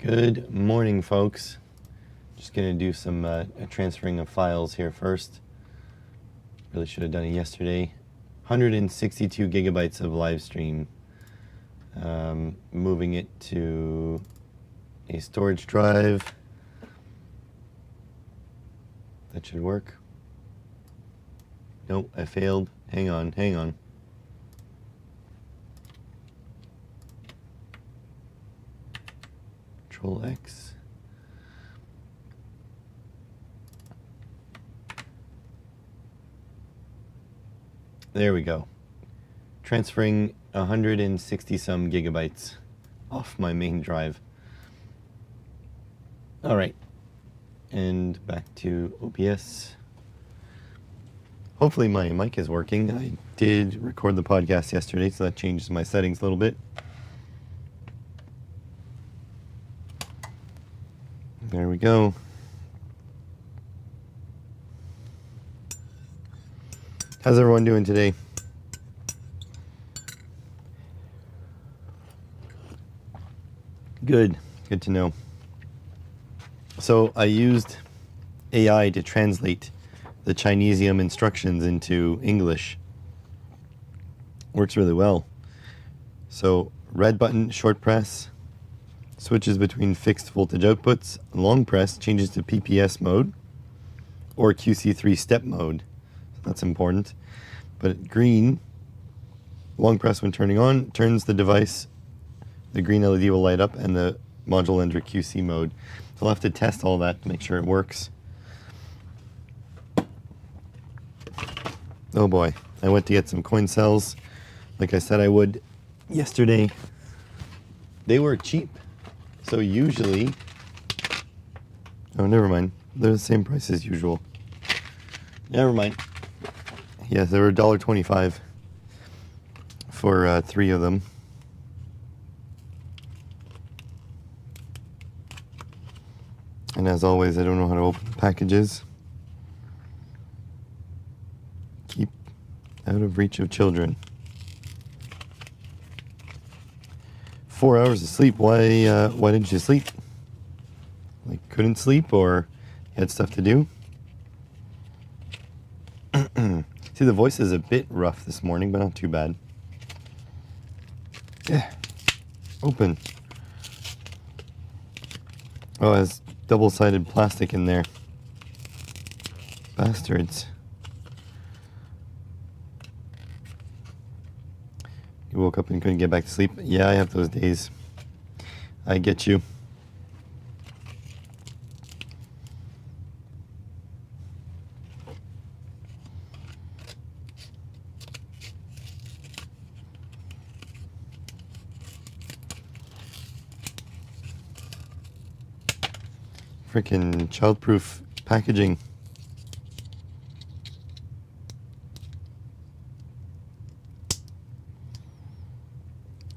Good morning, folks. Just going to do some transferring of files here first. Really should have done it yesterday. 162 gigabytes of live stream. Moving it to a storage drive. That should work. Nope, I failed. Hang on. Control X. There we go. Transferring 160 some gigabytes off my main drive. All right. And back to OBS. Hopefully my mic is working. I did record the podcast yesterday, so that changes my settings a little bit. There we go. How's everyone doing today? Good to know. So I used AI to translate the Chinesium instructions into English. Works really well. So red button, short press, switches between fixed voltage outputs. Long press changes to PPS mode or QC3 step mode. So that's important. But green, long press when turning on, turns the device. The green LED will light up and the module will enter QC mode. So I'll have to test all that to make sure it works. Oh boy, I went to get some coin cells like I said I would yesterday. They were cheap. So usually, oh, never mind. They're the same price as usual. Never mind. Yes, they were $1.25 for 3 of them. And as always, I don't know how to open packages. Keep out of reach of children. 4 hours of sleep. Why didn't you sleep? Like, couldn't sleep, or you had stuff to do? See, the voice is a bit rough this morning, but not too bad. Yeah. Open. Oh, it has double-sided plastic in there. Bastards. You woke up and couldn't get back to sleep. Yeah, I have those days. I get you. Freaking childproof packaging.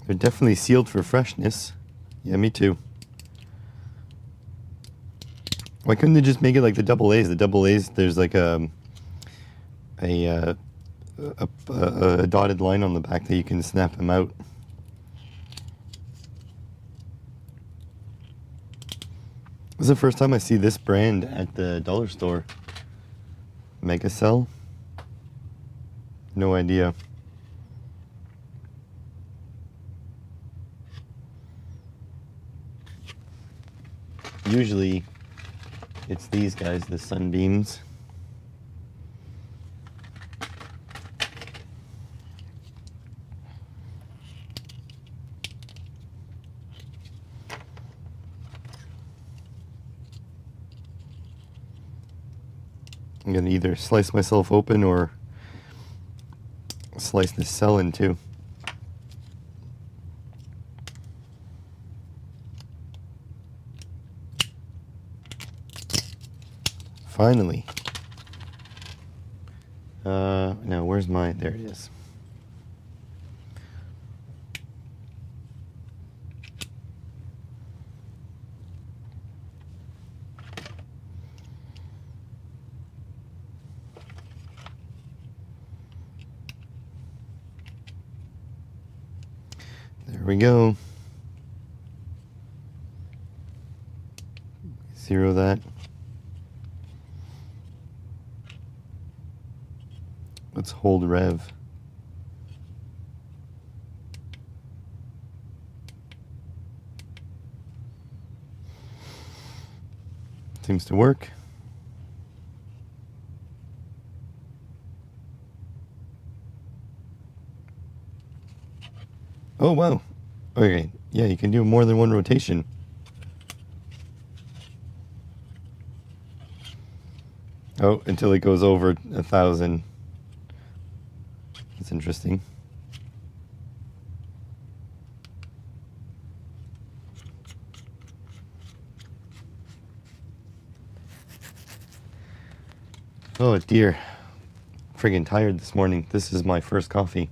They're definitely sealed for freshness. Yeah, me too. Why couldn't they just make it like the double A's? The double A's, there's like a dotted line on the back that you can snap them out. This is the first time I see this brand at the dollar store. Megacell? No idea. Usually, it's these guys, the Sunbeams. I'm gonna either slice myself open or slice this cell in two. Finally. Now where's my, there it is. There we go. 0 that. Let's hold rev. Seems to work. Oh, wow. Okay, yeah, you can do more than one rotation. Oh, until it goes over 1,000. That's interesting. Oh dear. Friggin' tired this morning. This is my first coffee.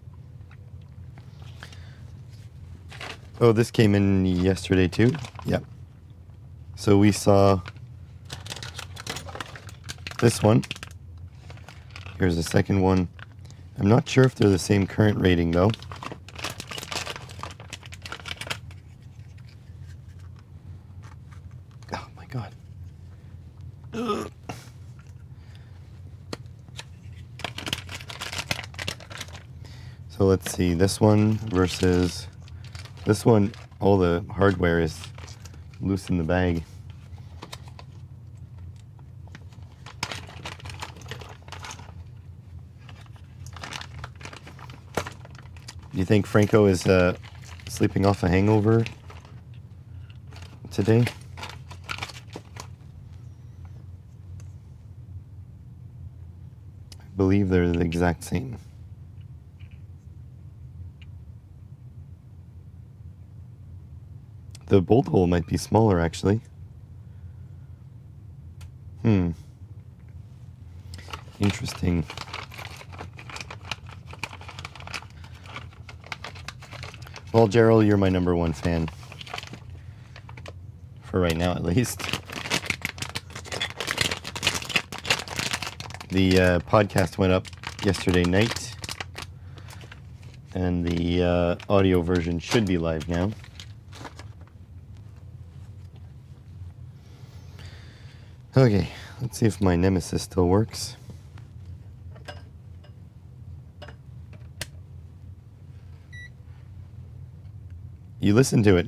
Oh, this came in yesterday too? Yep. So we saw this one. Here's the second one. I'm not sure if they're the same current rating though. Oh my god. Ugh. So let's see, this one versus this one. All the hardware is loose in the bag. Do you think Franco is sleeping off a hangover today? I believe they're the exact same. The bolt hole might be smaller, actually. Interesting. Well, Gerald, you're my #1 fan. For right now, at least. The podcast went up yesterday night. And the audio version should be live now. Okay, let's see if my Nemesis still works. You listened to it.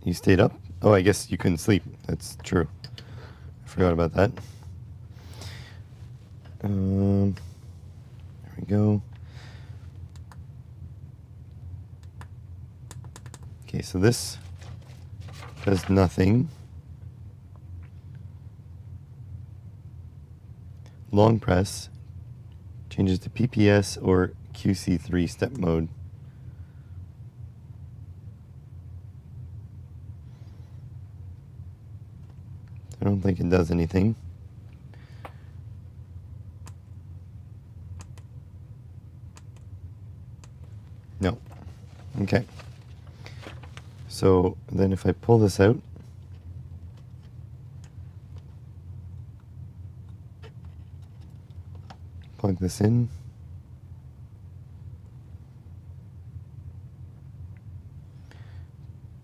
You stayed up? Oh, I guess you couldn't sleep. That's true. I forgot about that. There we go. Okay, so this does nothing. Long press changes to PPS or QC3 step mode. I don't think it does anything. No. Okay. So then if I pull this out, plug this in.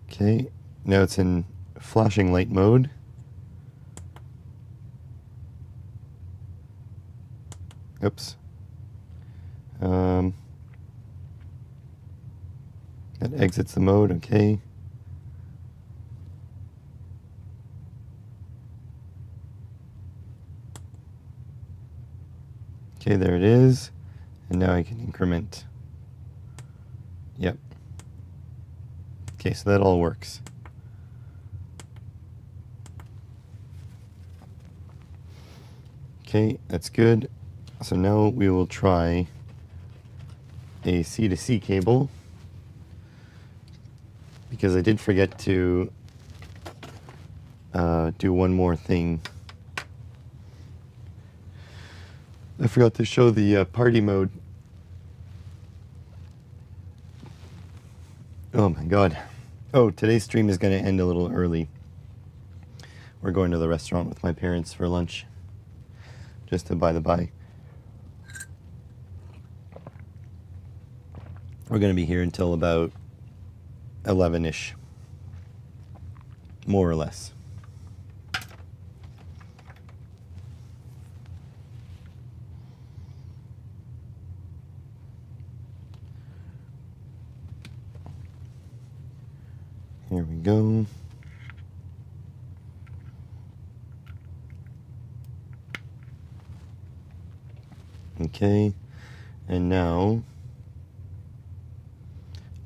Okay, now it's in flashing light mode. Oops. That exits the mode, okay. Okay, there it is. And now I can increment. Yep. Okay, so that all works. Okay, that's good. So now we will try a C2C cable, because I did forget to do one more thing. I forgot to show the party mode. Oh my god. Oh, today's stream is going to end a little early. We're going to the restaurant with my parents for lunch. Just to by the by. We're going to be here until about 11-ish. More or less. Here we go. Okay, and now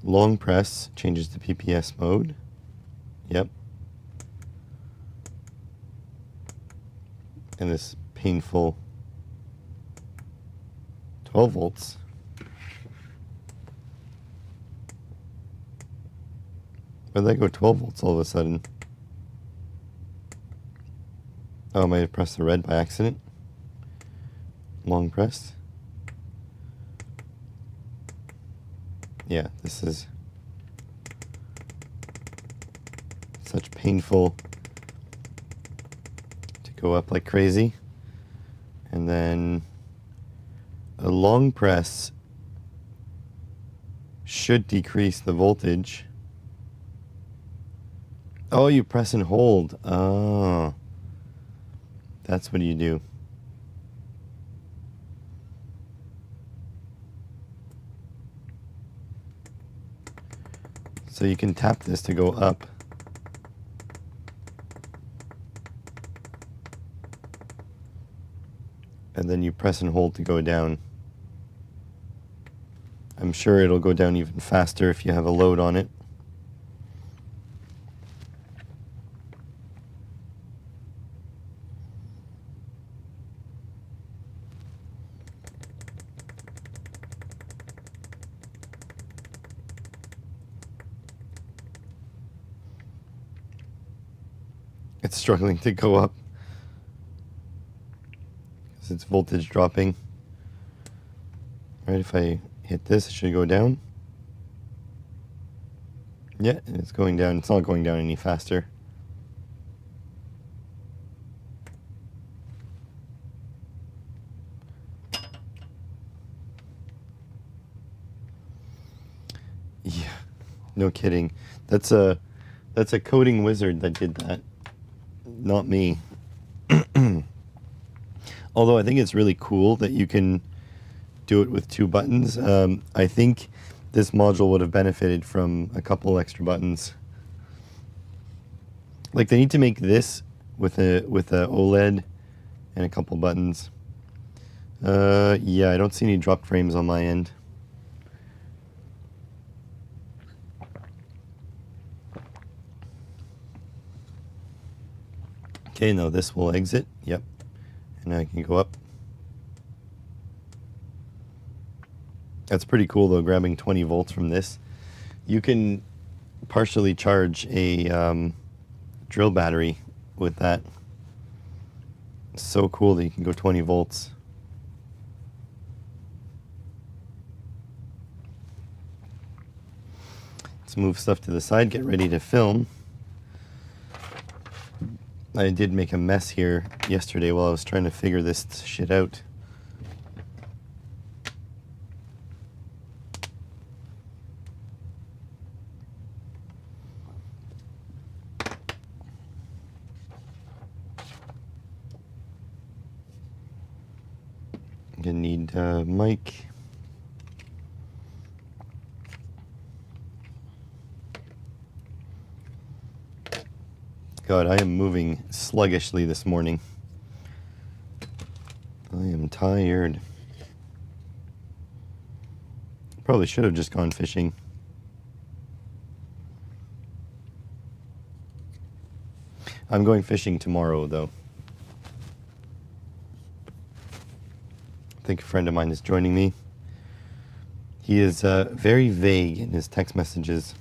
long press changes to PPS mode. Yep. And this painful 12 volts. Why did I go 12 volts all of a sudden? Oh, I might have pressed the red by accident. Long press. Yeah, this is such painful to go up like crazy. And then a long press should decrease the voltage. Oh, you press and hold. Oh, that's what you do. So you can tap this to go up. And then you press and hold to go down. I'm sure it'll go down even faster if you have a load on it. It's struggling to go up because its voltage dropping. Right, if I hit this, it should go down. Yeah, it's going down. It's not going down any faster. Yeah, no kidding. That's a coding wizard that did that, not me. Although I think it's really cool that you can do it with 2 buttons. I think this module would have benefited from a couple extra buttons. Like, they need to make this with a OLED and a couple buttons. Yeah, I don't see any drop frames on my end. Okay, now this will exit. Yep. And I can go up. That's pretty cool though, grabbing 20 volts from this. You can partially charge a drill battery with that. It's so cool that you can go 20 volts. Let's move stuff to the side, get ready to film. I did make a mess here yesterday while I was trying to figure this shit out. I'm gonna need a mic. God, I am moving sluggishly this morning. I am tired. Probably should have just gone fishing. I'm going fishing tomorrow, though. I think a friend of mine is joining me. He is very vague in his text messages.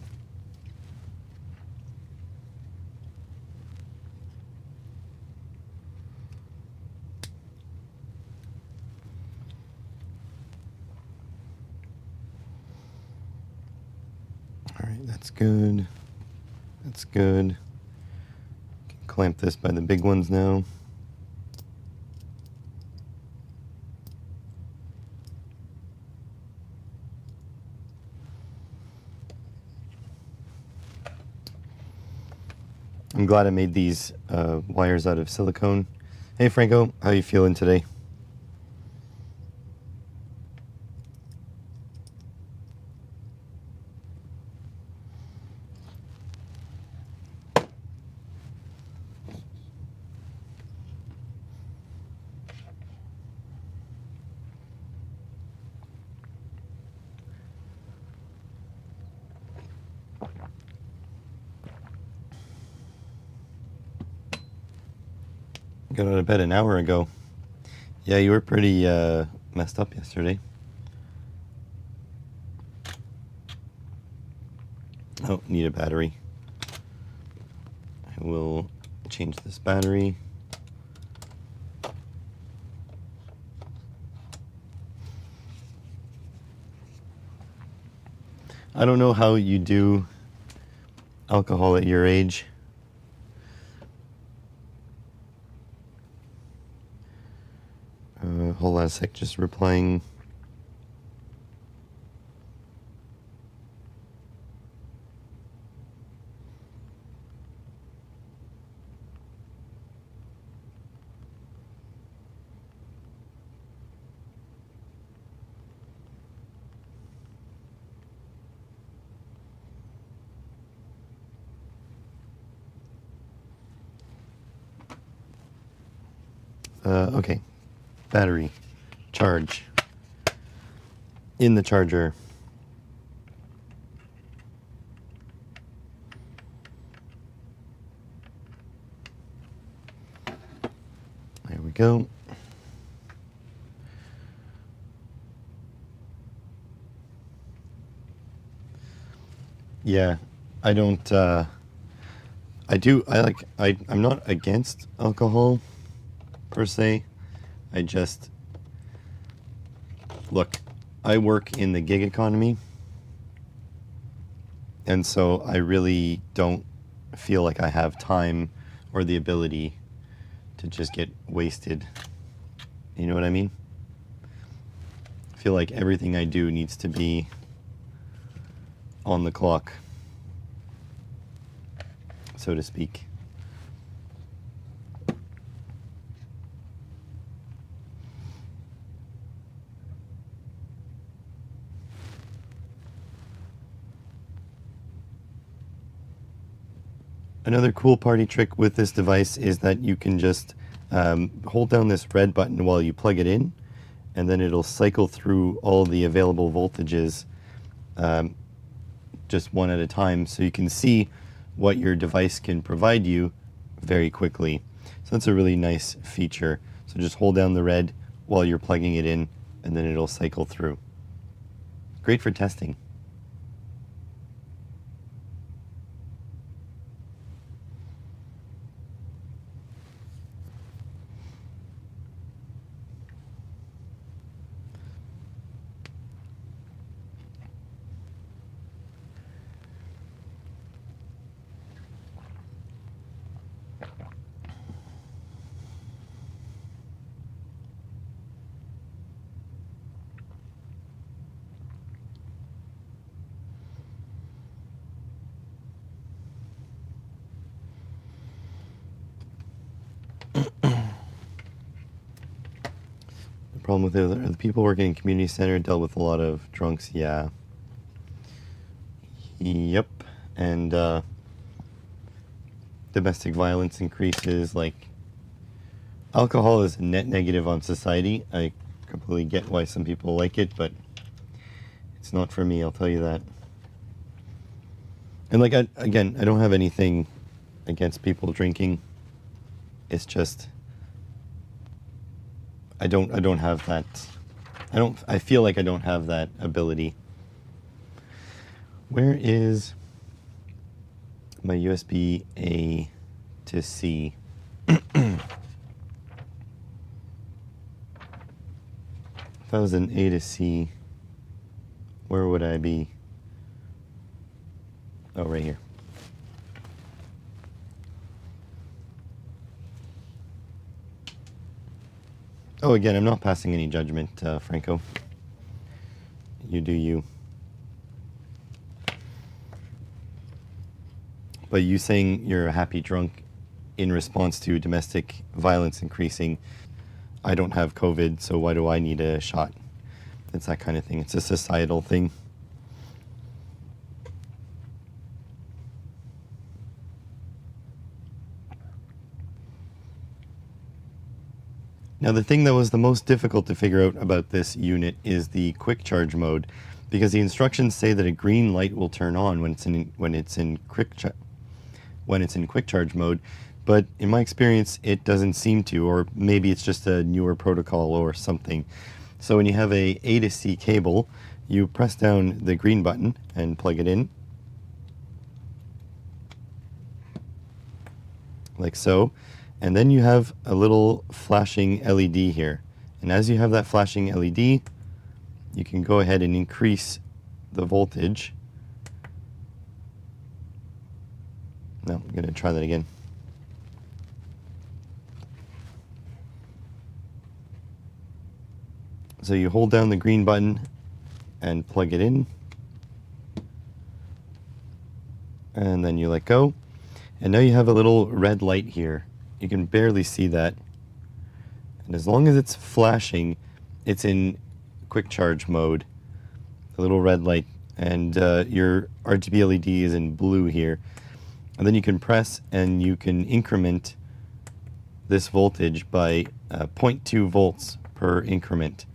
All right, that's good. That's good. Can clamp this by the big ones now. I'm glad I made these wires out of silicone. Hey Franco, how you feeling today? Got out of bed an hour ago. Yeah, you were pretty messed up yesterday. Oh, need a battery. I will change this battery. I don't know how you do alcohol at your age. Hold on a sec, just replying. Okay, battery, charge, in the charger. There we go. Yeah, I don't, I'm not against alcohol per se. I just, look, I work in the gig economy, and so I really don't feel like I have time or the ability to just get wasted. You know what I mean? I feel like everything I do needs to be on the clock, so to speak. Another cool party trick with this device is that you can just hold down this red button while you plug it in, and then it'll cycle through all the available voltages just one at a time, so you can see what your device can provide you very quickly. So that's a really nice feature. So just hold down the red while you're plugging it in, and then it'll cycle through. Great for testing. Problem with it, the people working in community center dealt with a lot of drunks. Yeah. Yep. And domestic violence increases. Like, alcohol is a net negative on society. I completely get why some people like it, but it's not for me, I'll tell you that. And like, again, I don't have anything against people drinking. It's just I don't have that. I feel like I don't have that ability. Where is my USB A to C? If I was an A to C, where would I be? Oh, right here. Oh, again, I'm not passing any judgment, Franco. You do you. But you saying you're a happy drunk in response to domestic violence increasing, I don't have COVID, so why do I need a shot? It's that kind of thing. It's a societal thing. Now, the thing that was the most difficult to figure out about this unit is the quick charge mode, because the instructions say that a green light will turn on when it's in quick charge mode, but in my experience, it doesn't seem to, or maybe it's just a newer protocol or something. So when you have a to C cable, you press down the green button and plug it in, like so, and then you have a little flashing LED here. And as you have that flashing LED, you can go ahead and increase the voltage. No, I'm going to try that again. So you hold down the green button and plug it in, and then you let go, and now you have a little red light here. You can barely see that, and as long as it's flashing, it's in quick charge mode, a little red light, and your RGB LED is in blue here. And then you can press and you can increment this voltage by 0.2 volts per increment.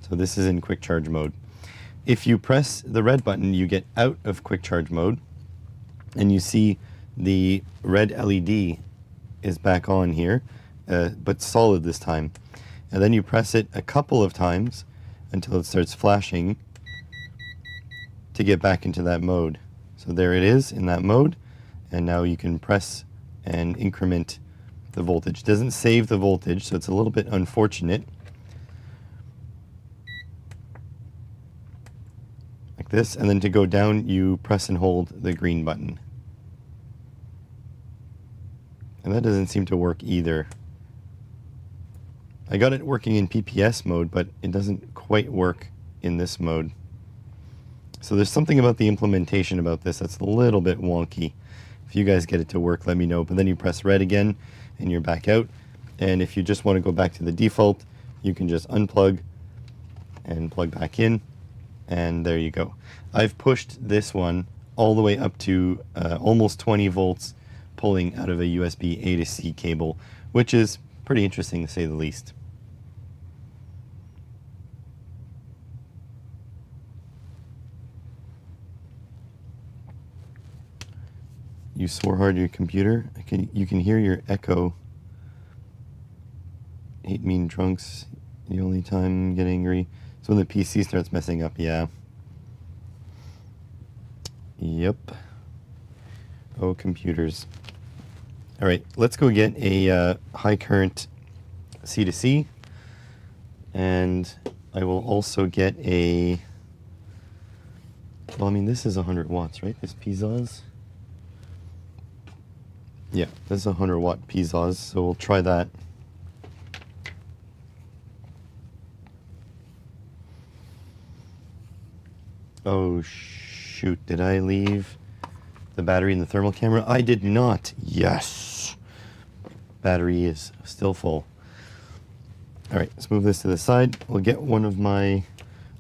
So this is in quick charge mode. If you press the red button, you get out of quick charge mode, and you see the red LED is back on here, but solid this time. And then you press it a couple of times until it starts flashing to get back into that mode. So there it is in that mode, and now you can press and increment the voltage. It doesn't save the voltage, so it's a little bit unfortunate. Like this, and then to go down, you press and hold the green button. And that doesn't seem to work either. I got it working in PPS mode, but it doesn't quite work in this mode. So there's something about the implementation about this that's a little bit wonky. If you guys get it to work, let me know. But then you press red again, and you're back out. And if you just want to go back to the default, you can just unplug and plug back in, and there you go. I've pushed this one all the way up to almost 20 volts pulling out of a USB A to C cable, which is pretty interesting to say the least. You swore hard at your computer. You can hear your echo. Hate mean drunks. The only time get angry is when the PC starts messing up. Yeah. Yep. Oh, computers. All right, let's go get a high current C to C, and I will also get a. Well, I mean, this is 100 watts, right? This PZOS. Yeah, this is a 100 watt PZOS, so we'll try that. Oh shoot, did I leave the battery in the thermal camera? I did not. Yes. Battery is still full. All right, let's move this to the side. We'll get one of my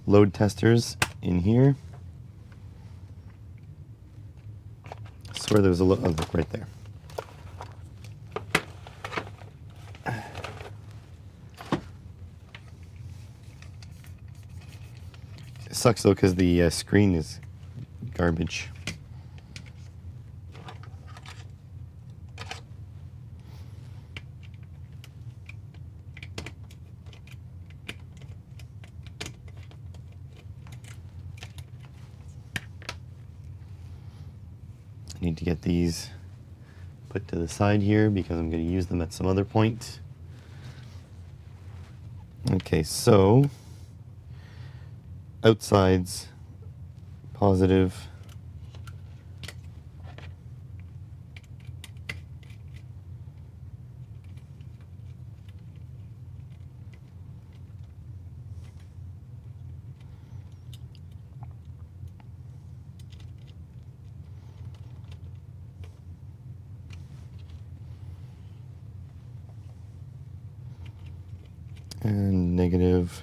load testers in here. I swear there was a look right there. It sucks though because the screen is garbage. I need to get these put to the side here because I'm going to use them at some other point. Okay, so outside's positive. And negative.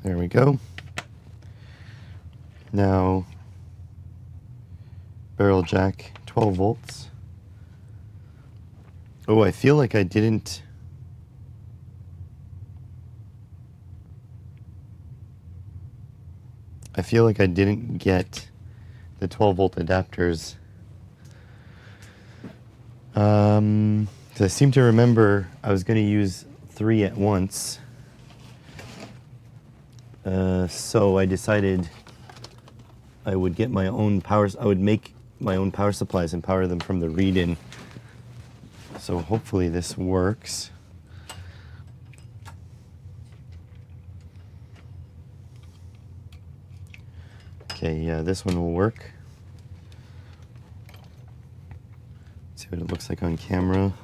There we go. Now, barrel jack, 12 volts. Oh, I feel like I didn't. I feel like I didn't get the 12-volt adapters. 'Cause I seem to remember I was going to use 3 at once. So I decided I would get my own power. I would make my own power supplies and power them from the read-in. So hopefully this works. Okay, yeah, this one will work. Let's see what it looks like on camera.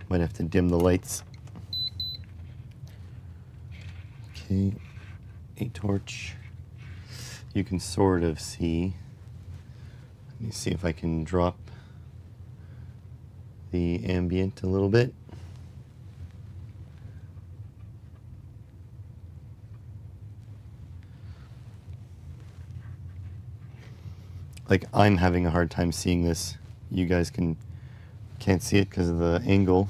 Might have to dim the lights. Okay, a torch. You can sort of see. Let me see if I can drop the ambient a little bit. Like, I'm having a hard time seeing this. You guys can't see it because of the angle.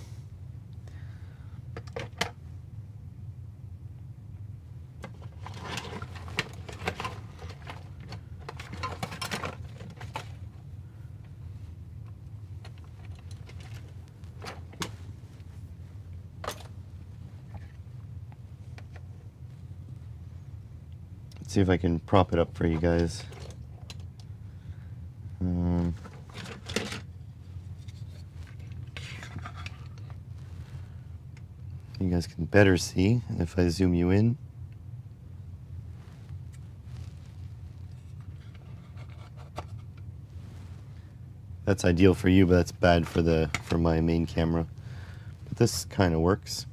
Let's see if I can prop it up for you guys. You guys can better see if I zoom you in. That's ideal for you, but that's bad for my main camera. But this kind of works.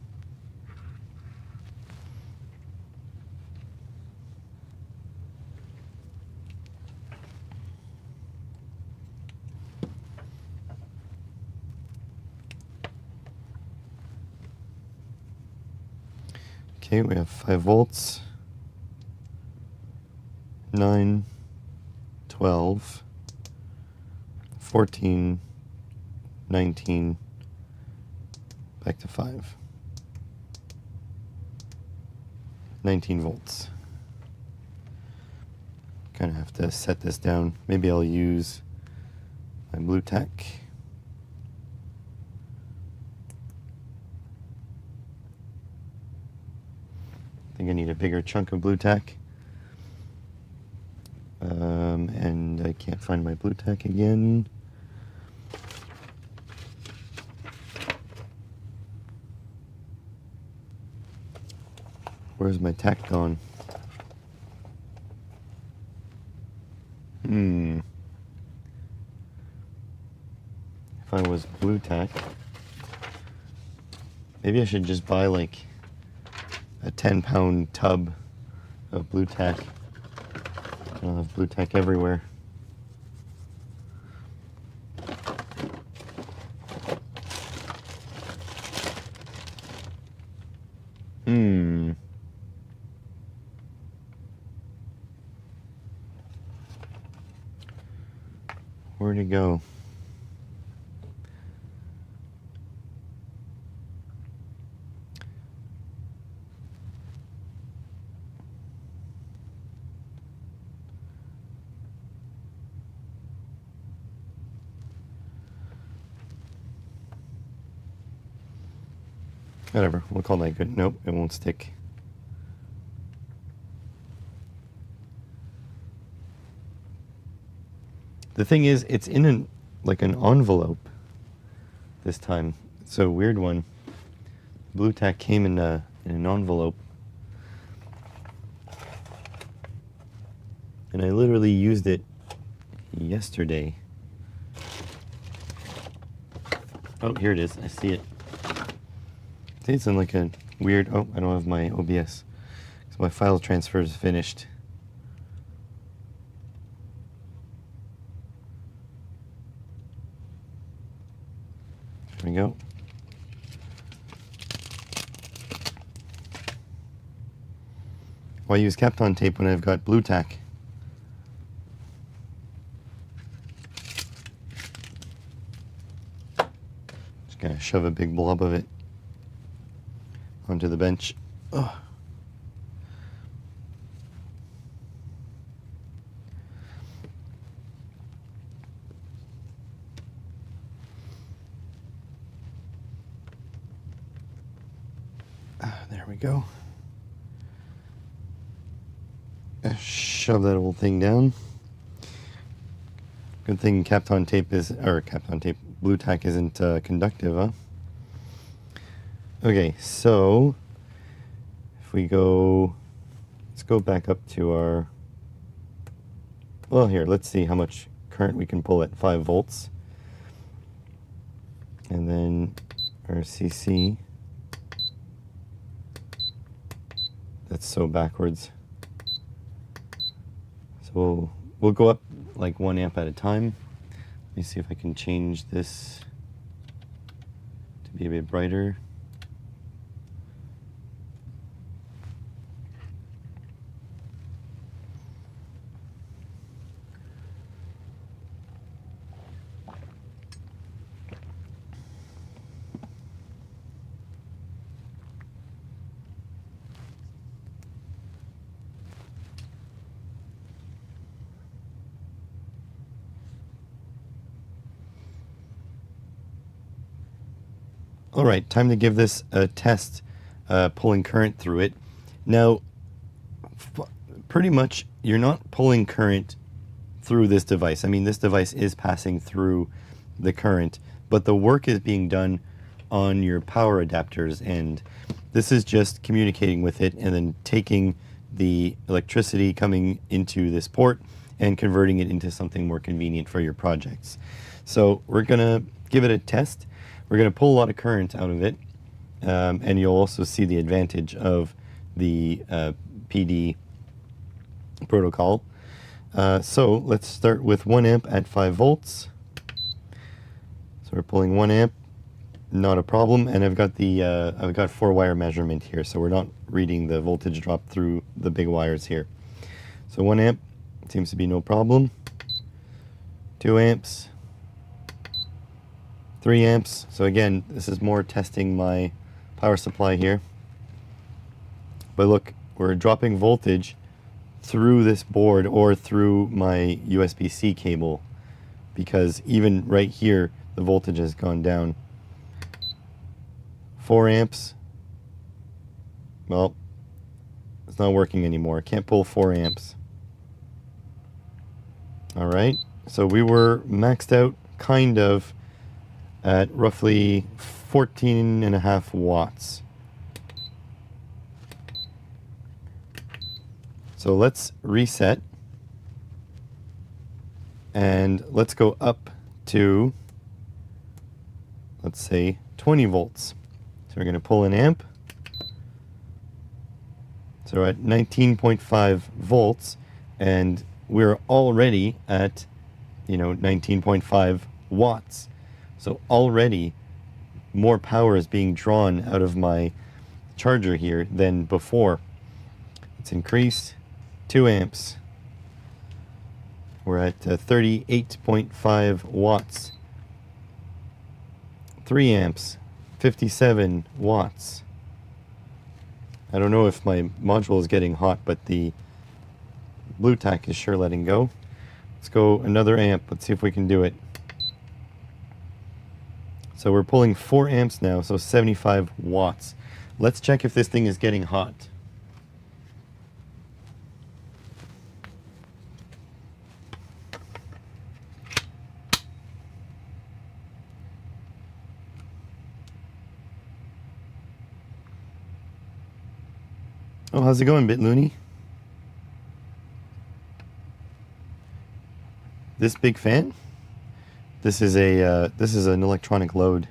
Okay, we have 5 volts, 9, 12, 14, 19, back to 5. 19 volts. Kind of have to set this down. Maybe I'll use my Blu-Tack. I think I need a bigger chunk of Blu-Tack. And I can't find my Blu-Tack again. Where's my tack gone? If I was Blu-Tack, maybe I should just buy like a 10-pound tub of Blu-Tack. I'll have Blu-Tack everywhere. Where'd it go? Whatever, we'll call that good. Nope, it won't stick. The thing is, it's in an envelope this time. It's a weird one. Blu-Tack came in an envelope. And I literally used it yesterday. Oh, here it is. I see it. See, it's in like a weird... Oh, I don't have my OBS. So my file transfer is finished. There we go. Why use Kapton tape when I've got Blu-Tack? Just Gonna shove a big blob of it onto the bench. Ugh. There we go. Shove that whole thing down. Good thing Kapton tape blue tack isn't conductive, huh? Okay, so if we go, let's go back up to our, well, here, let's see how much current we can pull at 5 volts. And then our CC, that's so backwards. So we'll go up like 1 amp at a time. Let me see if I can change this to be a bit brighter. All right, time to give this a test, pulling current through it. Now, pretty much you're not pulling current through this device. I mean, this device is passing through the current, but the work is being done on your power adapters, and this is just communicating with it and then taking the electricity coming into this port and converting it into something more convenient for your projects. So we're gonna give it a test. We're going to pull a lot of current out of it, and you'll also see the advantage of the PD protocol. So let's start with 1 amp at 5 volts. So we're pulling 1 amp, not a problem, and I've got 4-wire measurement here, so we're not reading the voltage drop through the big wires here. So 1 amp seems to be no problem. 2 amps. 3 amps. So again, this is more testing my power supply here. But look, we're dropping voltage through this board or through my USB-C cable, because even right here, the voltage has gone down. 4 amps. Well, it's not working anymore. I can't pull 4 amps. All right, so we were maxed out kind of at roughly 14.5 watts. So let's reset and let's go up to, let's say, 20 volts. So we're going to pull an amp. So we're at 19.5 volts, and we're already at, 19.5 watts. So already more power is being drawn out of my charger here than before. Let's increase 2 amps. We're at 38.5 watts. 3 amps, 57 watts. I don't know if my module is getting hot, but the blue tack is sure letting go. Let's go another amp. Let's see if we can do it. So we're pulling 4 amps now, so 75 watts. Let's check if this thing is getting hot. Oh, how's it going, BitLooney? This big fan? This is an electronic load.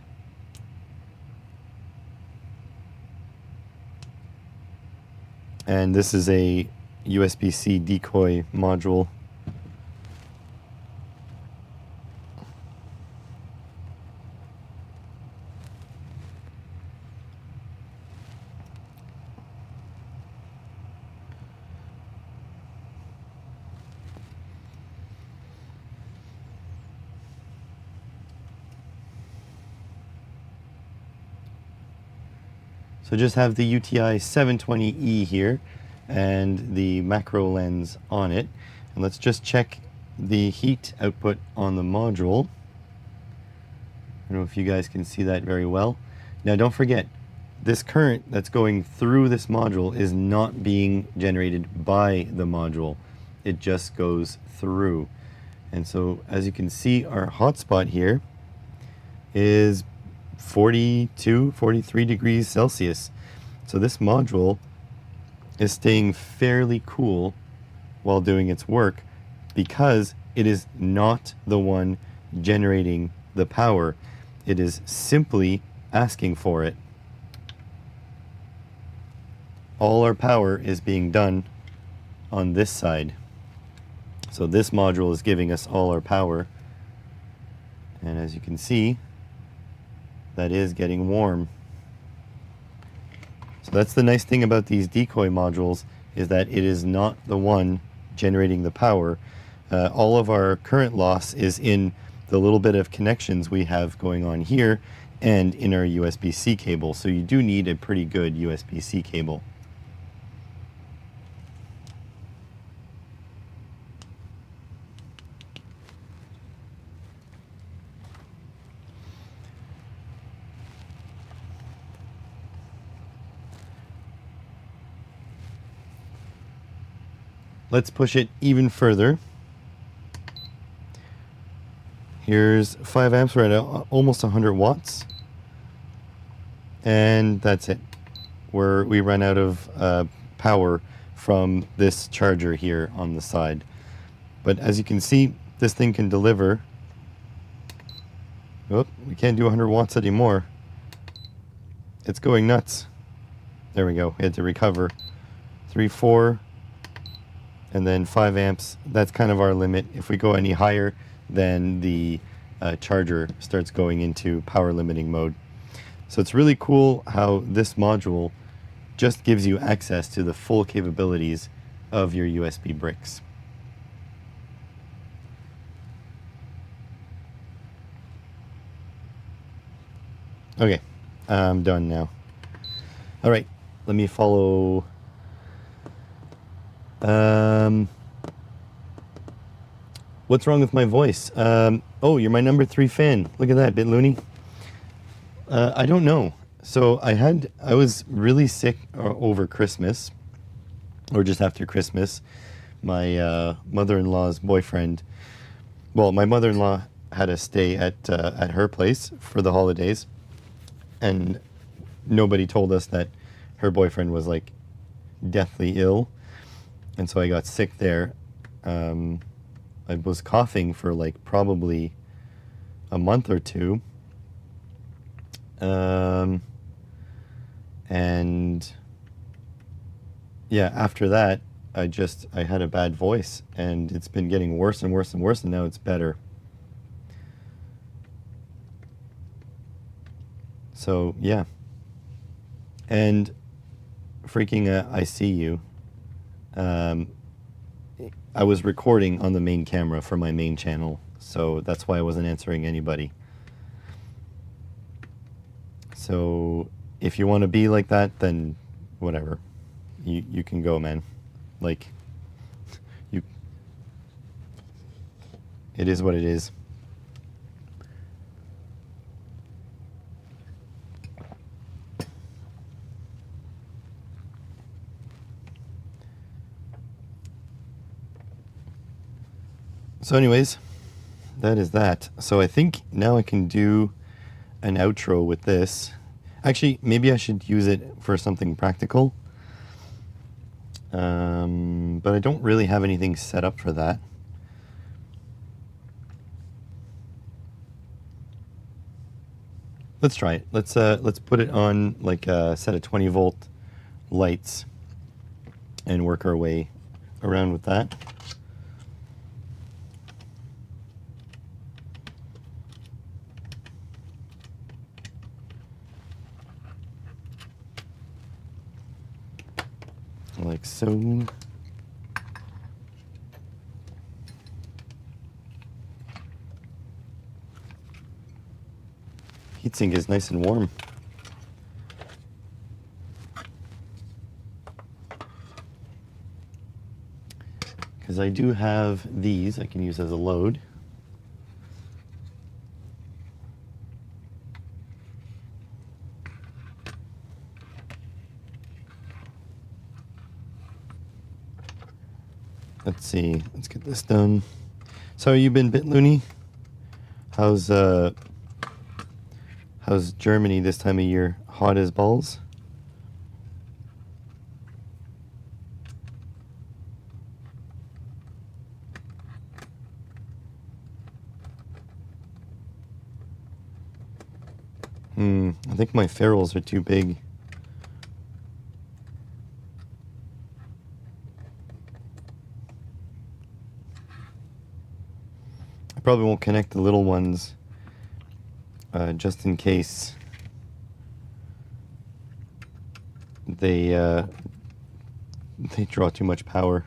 And this is a USB-C decoy module. So just have the UTI 720E here and the macro lens on it. And let's just check the heat output on the module. I don't know if you guys can see that very well. Now don't forget, this current that's going through this module is not being generated by the module. It just goes through. And so as you can see, our hotspot here is 42, 43 degrees Celsius. So this module is staying fairly cool while doing its work because it is not the one generating the power. It is simply asking for it. All our power is being done on this side. So this module is giving us all our power. And as you can see, that is getting warm. So that's the nice thing about these decoy modules, is that it is not the one generating the power. All of our current loss is in the little bit of connections we have going on here and in our USB-C cable. So you do need a pretty good USB-C cable. Let's push it even further. Here's 5 amps, we're at almost 100 watts. And that's it. We run out of power from this charger here on the side. But as you can see, this thing can deliver. Oh, we can't do 100 watts anymore. It's going nuts. There we go, we had to recover. 3, 4, and then 5 amps. That's kind of our limit. If we go any higher, then the charger starts going into power limiting mode. So it's really cool how this module just gives you access to the full capabilities of your USB bricks. Okay, I'm done now. All right, let me follow. What's wrong with my voice? Oh, you're my number 3 fan. Look at that, Bit Looney. I don't know. So I was really sick over Christmas, or just after Christmas. My mother-in-law's boyfriend, well, my mother-in-law had a stay at her place for the holidays, and nobody told us that her boyfriend was like deathly ill, and so I got sick there. I was coughing for like probably a month or two. And yeah, after that, I had a bad voice, and it's been getting worse and worse and worse, and now it's better. So yeah. And freaking I see you. I was recording on the main camera for my main channel, so that's why I wasn't answering anybody. So if you want to be like that, then whatever. You can go, man. Like, it is what it is. So anyways, that is that. So I think now I can do an outro with this. Actually, maybe I should use it for something practical. But I don't really have anything set up for that. Let's try it. Let's put it on like a set of 20-volt lights and work our way around with that. Like so. Heatsink is nice and warm. is I do have these I can use as a load. Let's see. Let's get this done. So you been BitLooney? How's Germany this time of year? Hot as balls? I think my ferrules are too big. I probably won't connect the little ones just in case they draw too much power.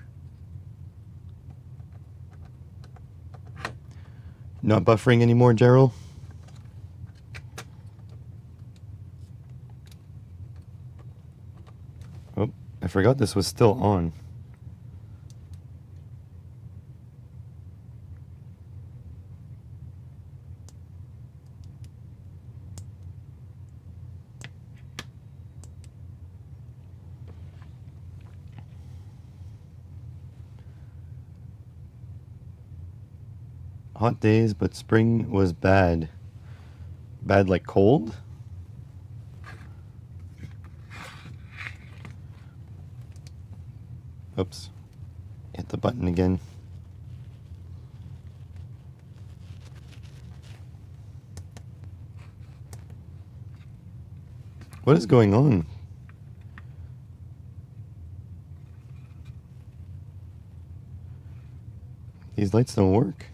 Not buffering anymore, Gerald? Oh, I forgot this was still on. Hot days, but spring was bad. Bad like cold? Oops. Hit the button again. What is going on? These lights don't work.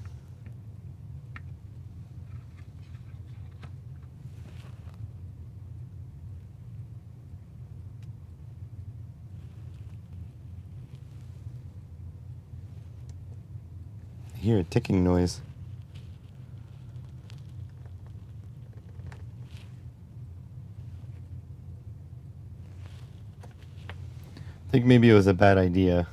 I hear a ticking noise. I think maybe it was a bad idea.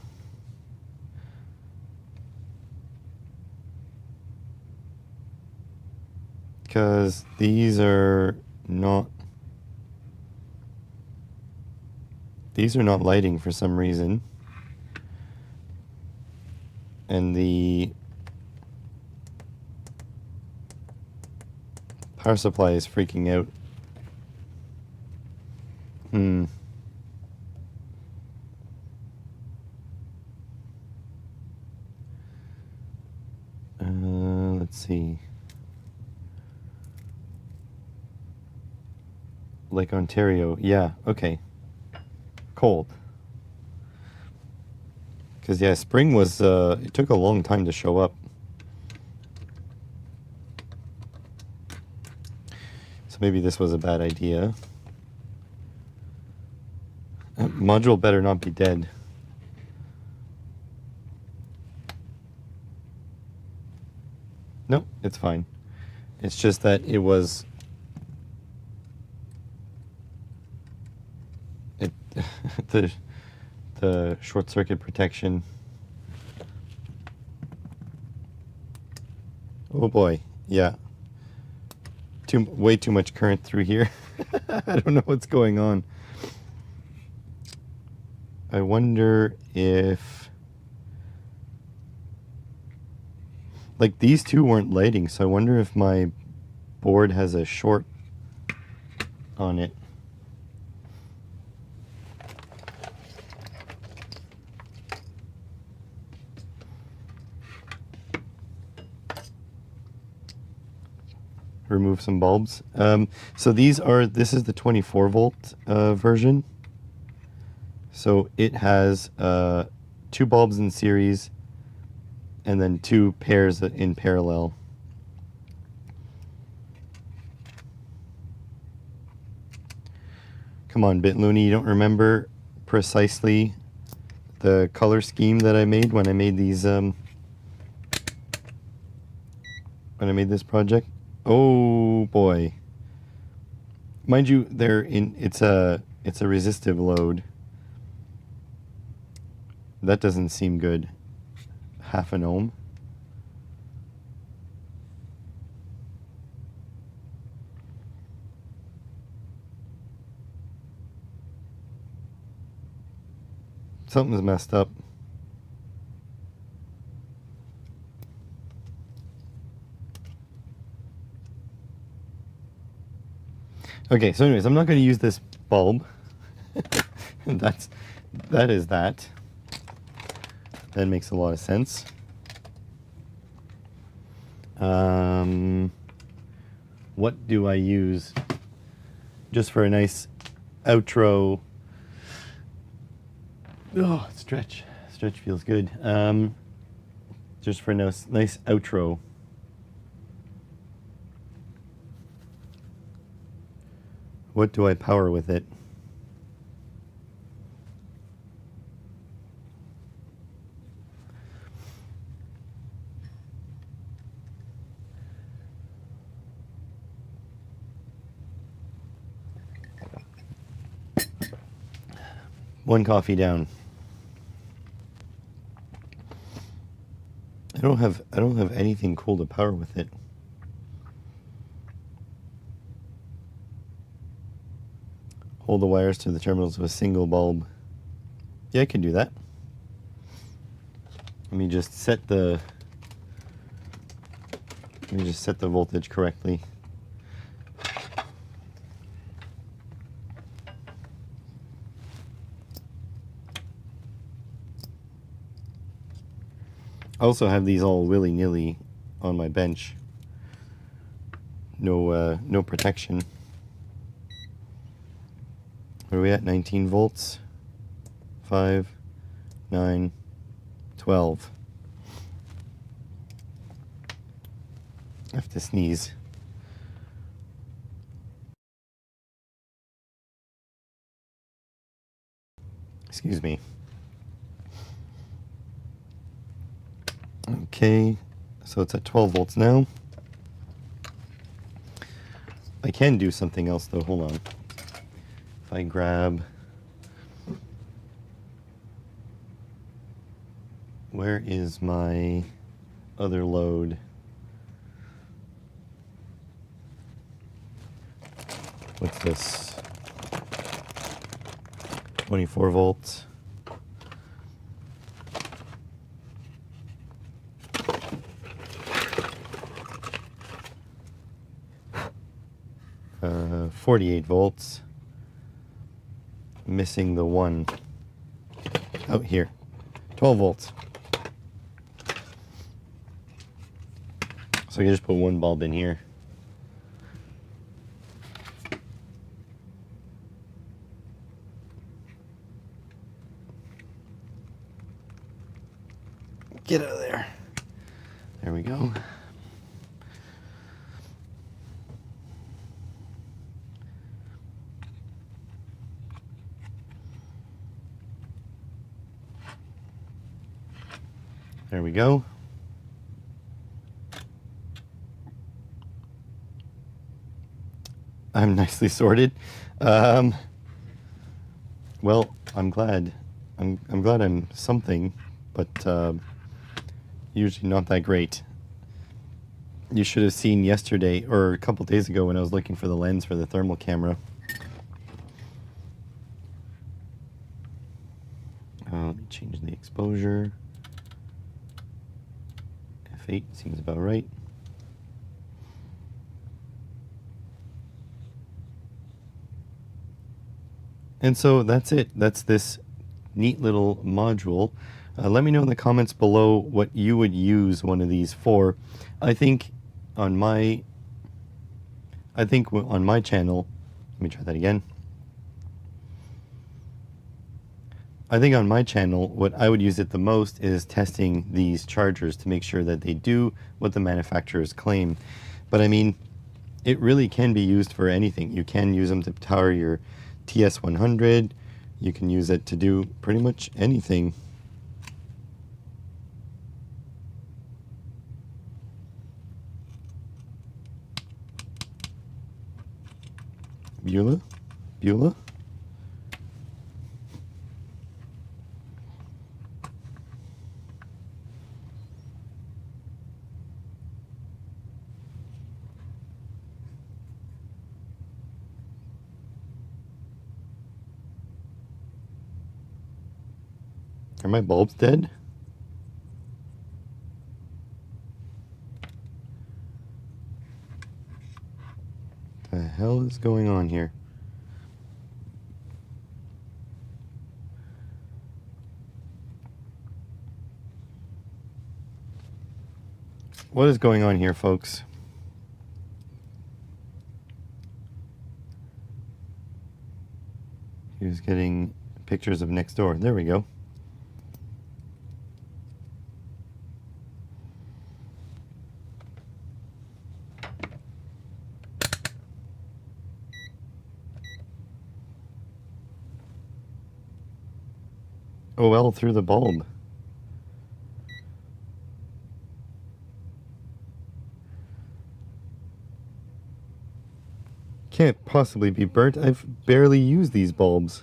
Because these are not lighting for some reason. And the power supply is freaking out. Let's see. Lake Ontario. Yeah, okay. Cold. Because, yeah, spring was, it took a long time to show up. So maybe this was a bad idea. Module better not be dead. No, it's fine. It's just that it was... the short circuit protection. Oh boy, yeah. Way too much current through here. I don't know what's going on. I wonder if... Like, these two weren't lighting, so I wonder if my board has a short on it. Remove some bulbs. So this is the 24 volt version. So it has 2 bulbs in series and then 2 pairs in parallel. Come on, BitLooney, you don't remember precisely the color scheme that I made when I made these when I made this project? Oh boy. Mind you, it's a resistive load. That doesn't seem good. half an ohm. Something's messed up. Okay, so anyways, I'm not going to use this bulb. That is that. That makes a lot of sense. What do I use just for a nice outro? Oh, stretch feels good. Just for a nice outro. What do I power with it? One coffee down. I don't have anything cool to power with it. Hold the wires to the terminals of a single bulb. Yeah, I can do that. Let me just set the voltage correctly. I also have these all willy-nilly on my bench. No protection. Where are we at? 19 volts. 5, 9, 12. I have to sneeze. Excuse me. Okay, so it's at 12 volts now. I can do something else though, hold on. If I grab, where is my other load? What's this? 24 volts. Uh, 48 volts. Missing the one out here. 12 volts. So I can just put one bulb in here. Get out of there. There we go. There we go. I'm nicely sorted. Well, I'm glad. I'm glad I'm something, but usually not that great. You should have seen yesterday or a couple days ago when I was looking for the lens for the thermal camera. Let me change the exposure. F8 seems about right. And so that's it. That's this neat little module. Let me know in the comments below what you would use one of these for. I think on my channel, let me try that again. I think on my channel, what I would use it the most is testing these chargers to make sure that they do what the manufacturers claim. But I mean, it really can be used for anything. You can use them to power your TS100. You can use it to do pretty much anything. Beulah? Are my bulbs dead? The hell is going on here? What is going on here, folks? He was getting pictures of next door. There we go. Oh well, through the bulb. Can't possibly be burnt. I've barely used these bulbs.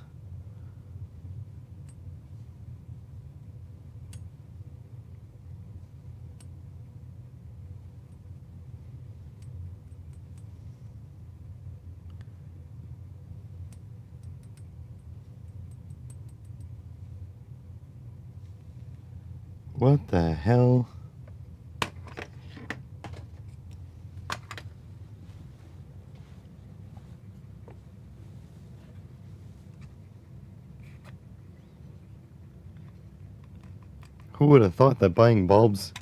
What the hell? Who would have thought that buying bulbs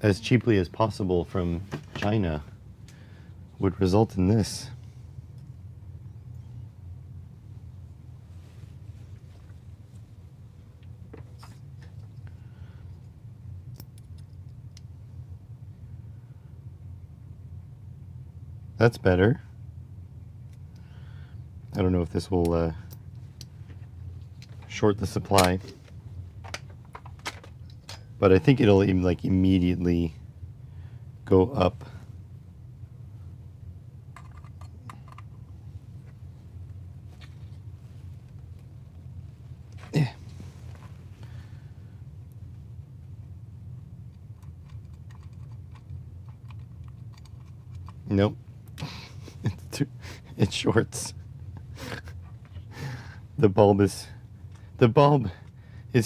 as cheaply as possible from China would result in this? That's better. I don't know if this will short the supply, but I think it'll even like immediately go up. Yeah. Nope. It shorts. The bulb is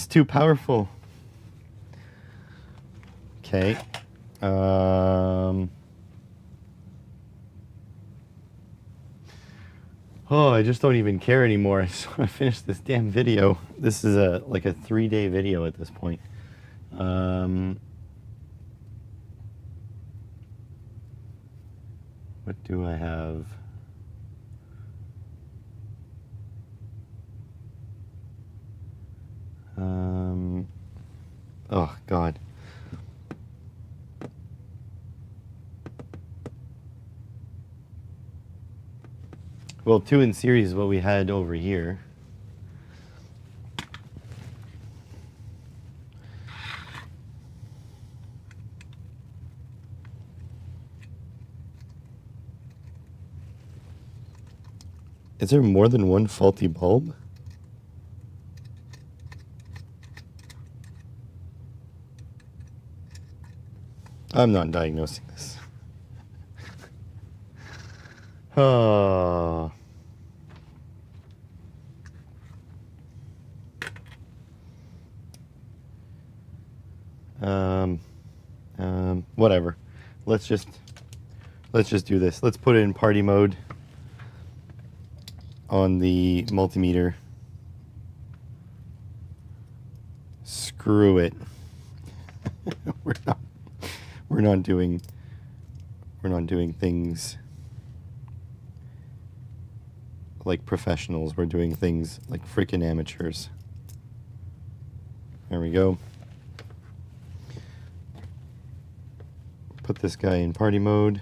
too powerful. Okay. Oh, I just don't even care anymore. I just want to finish this damn video. This is like a 3-day video at this point. What do I have? Oh, God. Well, 2 in series is what we had over here. Is there more than one faulty bulb? I'm not diagnosing this. Oh. Whatever. Let's just do this. Let's put it in party mode on the multimeter. Screw it. We're not doing things like professionals. We're doing things like freaking amateurs. There we go. Put this guy in party mode.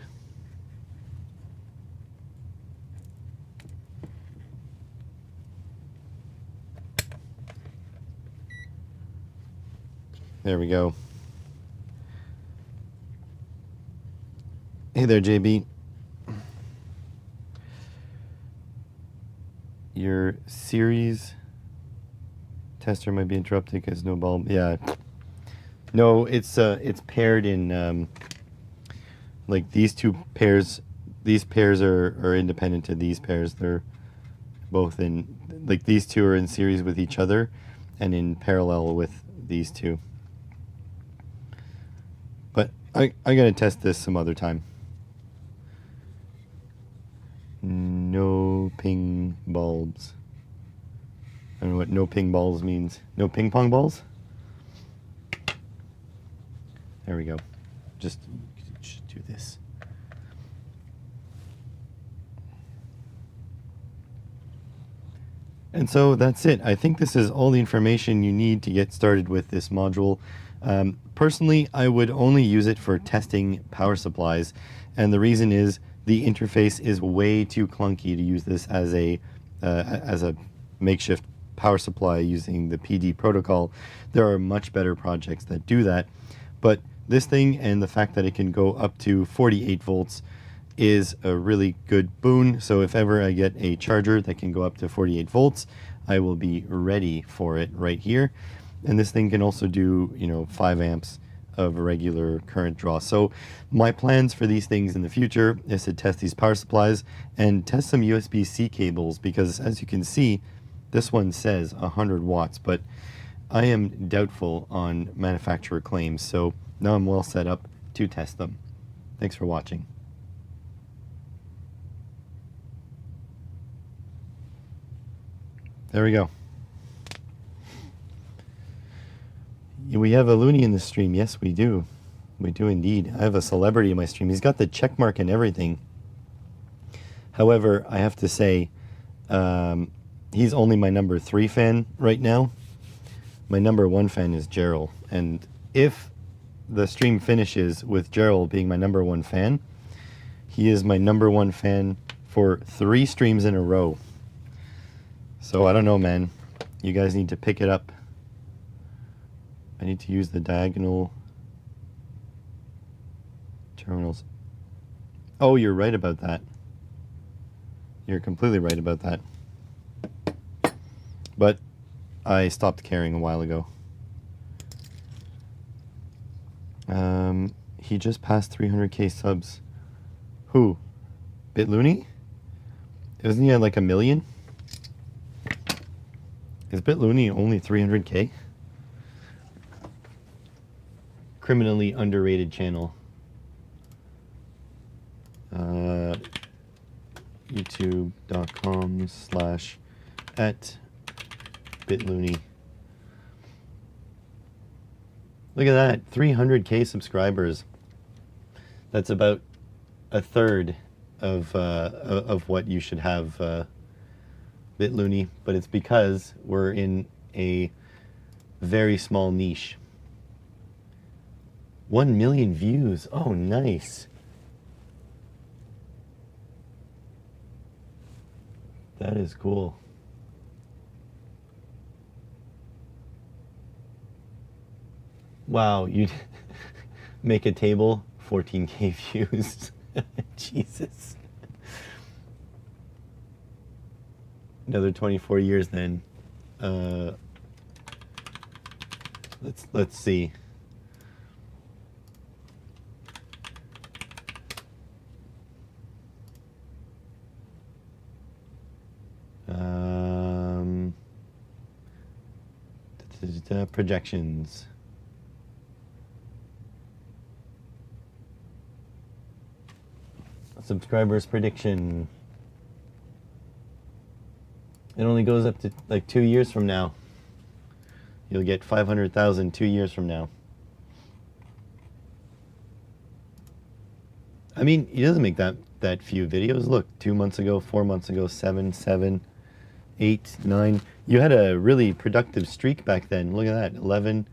There we go. Hey there, JB. Your series tester might be interrupted because no bulb. Yeah. No, it's paired in like these two pairs. These pairs are independent of these pairs. They're both in, like, these two are in series with each other and in parallel with these two. But I'm going to test this some other time. No ping bulbs. I don't know what no ping balls means. No ping pong balls? There we go. Just do this. And so that's it. I think this is all the information you need to get started with this module. Personally, I would only use it for testing power supplies. And the reason is the interface is way too clunky to use this as a makeshift power supply using the PD protocol. There are much better projects that do that. But this thing and the fact that it can go up to 48 volts is a really good boon. So if ever I get a charger that can go up to 48 volts, I will be ready for it right here. And this thing can also do, 5 amps of a regular current draw. So my plans for these things in the future is to test these power supplies and test some USB-C cables, because as you can see, this one says 100 watts, but I am doubtful on manufacturer claims. So now I'm well set up to test them. Thanks for watching. There we go. We have a loony in the stream. Yes, we do. We do indeed. I have a celebrity in my stream. He's got the check mark and everything. However, I have to say, he's only my number 3 fan right now. My number 1 fan is Gerald. And if the stream finishes with Gerald being my number 1 fan, he is my number 1 fan for 3 streams in a row. So I don't know, man. You guys need to pick it up. I need to use the diagonal terminals. Oh, you're right about that. You're completely right about that. But I stopped caring a while ago. He just passed 300k subs. Who? BitLooney? Isn't he at like 1 million? Is BitLooney only 300k? Criminally underrated channel. youtube.com/@BitLooney. Look at that, 300k subscribers. That's about a third of what you should have, BitLooney, but it's because we're in a very small niche. 1 million views. Oh, nice. That is cool. Wow, you make a table, 14k views. Jesus. Another 24 years then. Let's see. Projections. Subscribers prediction. It only goes up to like 2 years from now. You'll get 500,000 2 years from now. I mean, he doesn't make that few videos. Look, 2 months ago, 4 months ago, 7, 8, 9. You had a really productive streak back then. Look at that. 11,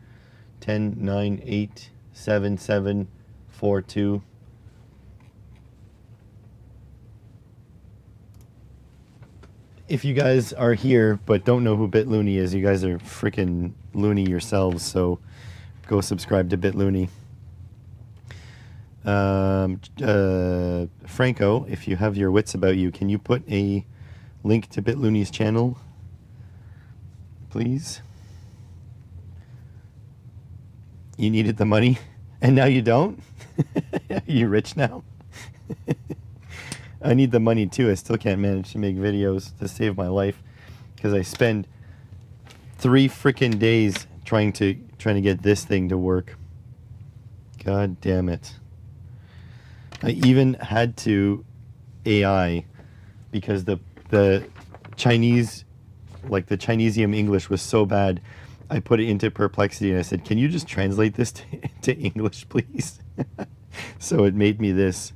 10, 9, 8, 7, 7, 4, 2. If you guys are here but don't know who BitLooney is, you guys are freaking loony yourselves, so go subscribe to BitLooney. Franco, if you have your wits about you, can you put a link to BitLooney's channel, please? You needed the money, and now you don't? Are you rich now? I need the money too. I still can't manage to make videos to save my life because I spend 3 freaking days trying to get this thing to work. God damn it. I even had to AI because the Chinese, like the Chinesium English was so bad. I put it into Perplexity and I said, "Can you just translate this to English, please?" So it made me this.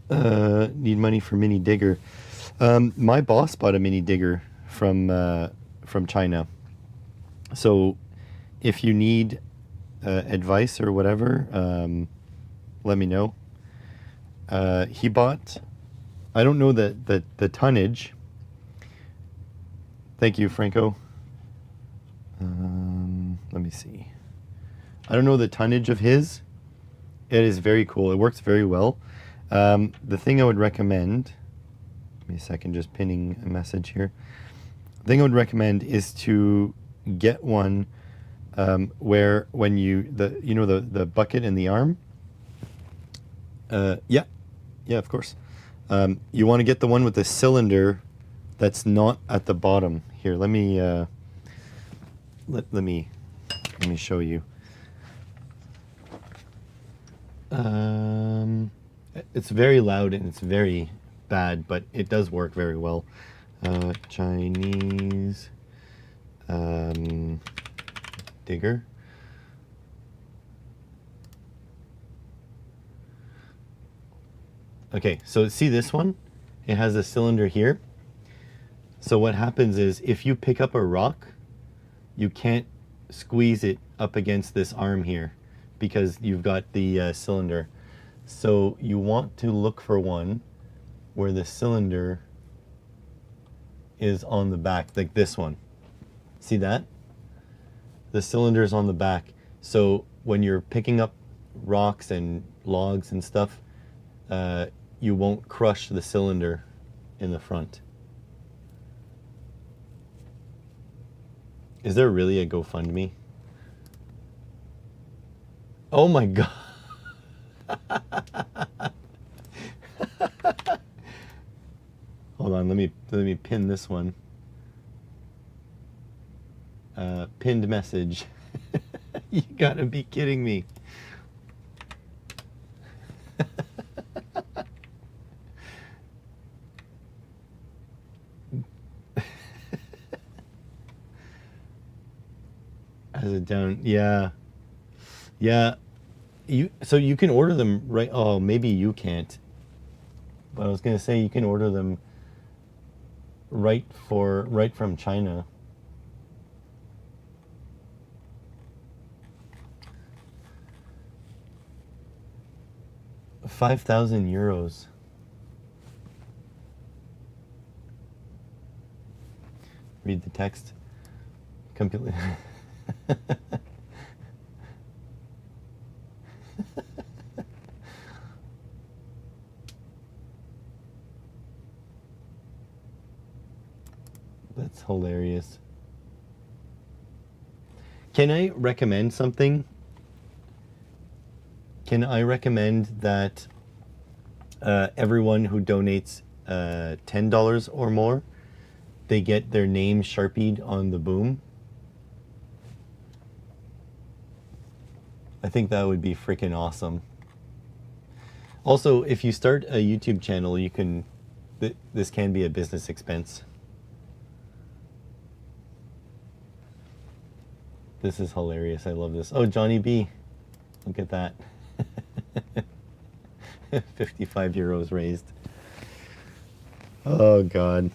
Need money for mini digger. My boss bought a mini digger from China. So if you need advice or whatever, let me know. He bought, I don't know the tonnage. Thank you, Franco. Let me see. I don't know the tonnage of his. It is very cool. It works very well. The thing I would recommend, give me a second, just pinning a message here. The thing I would recommend is to get one where when the bucket and the arm. Yeah, of course. You want to get the one with the cylinder that's not at the bottom. Here, let me let me show you. It's very loud and it's very bad, but it does work very well. Chinese digger. Okay, so see this one? It has a cylinder here. So what happens is if you pick up a rock, you can't squeeze it up against this arm here because you've got the cylinder. So you want to look for one where the cylinder is on the back, like this one. See that? The cylinder is on the back. So when you're picking up rocks and logs and stuff, you won't crush the cylinder in the front. Is there really a GoFundMe? Oh my God. Hold on, let me pin this one. Pinned message. You gotta be kidding me. Has it down? Yeah. So you can order them right. Oh, maybe you can't. But I was gonna say you can order them right from China. €5,000. Read the text. Completely. That's hilarious. Can I recommend something? Can I recommend that everyone who donates $10 or more, they get their name Sharpied on the boom? I think that would be freaking awesome. Also, if you start a YouTube channel, you can, this can be a business expense. This is hilarious. I love this. Oh, Johnny B. Look at that. 55 euros raised. Oh, God.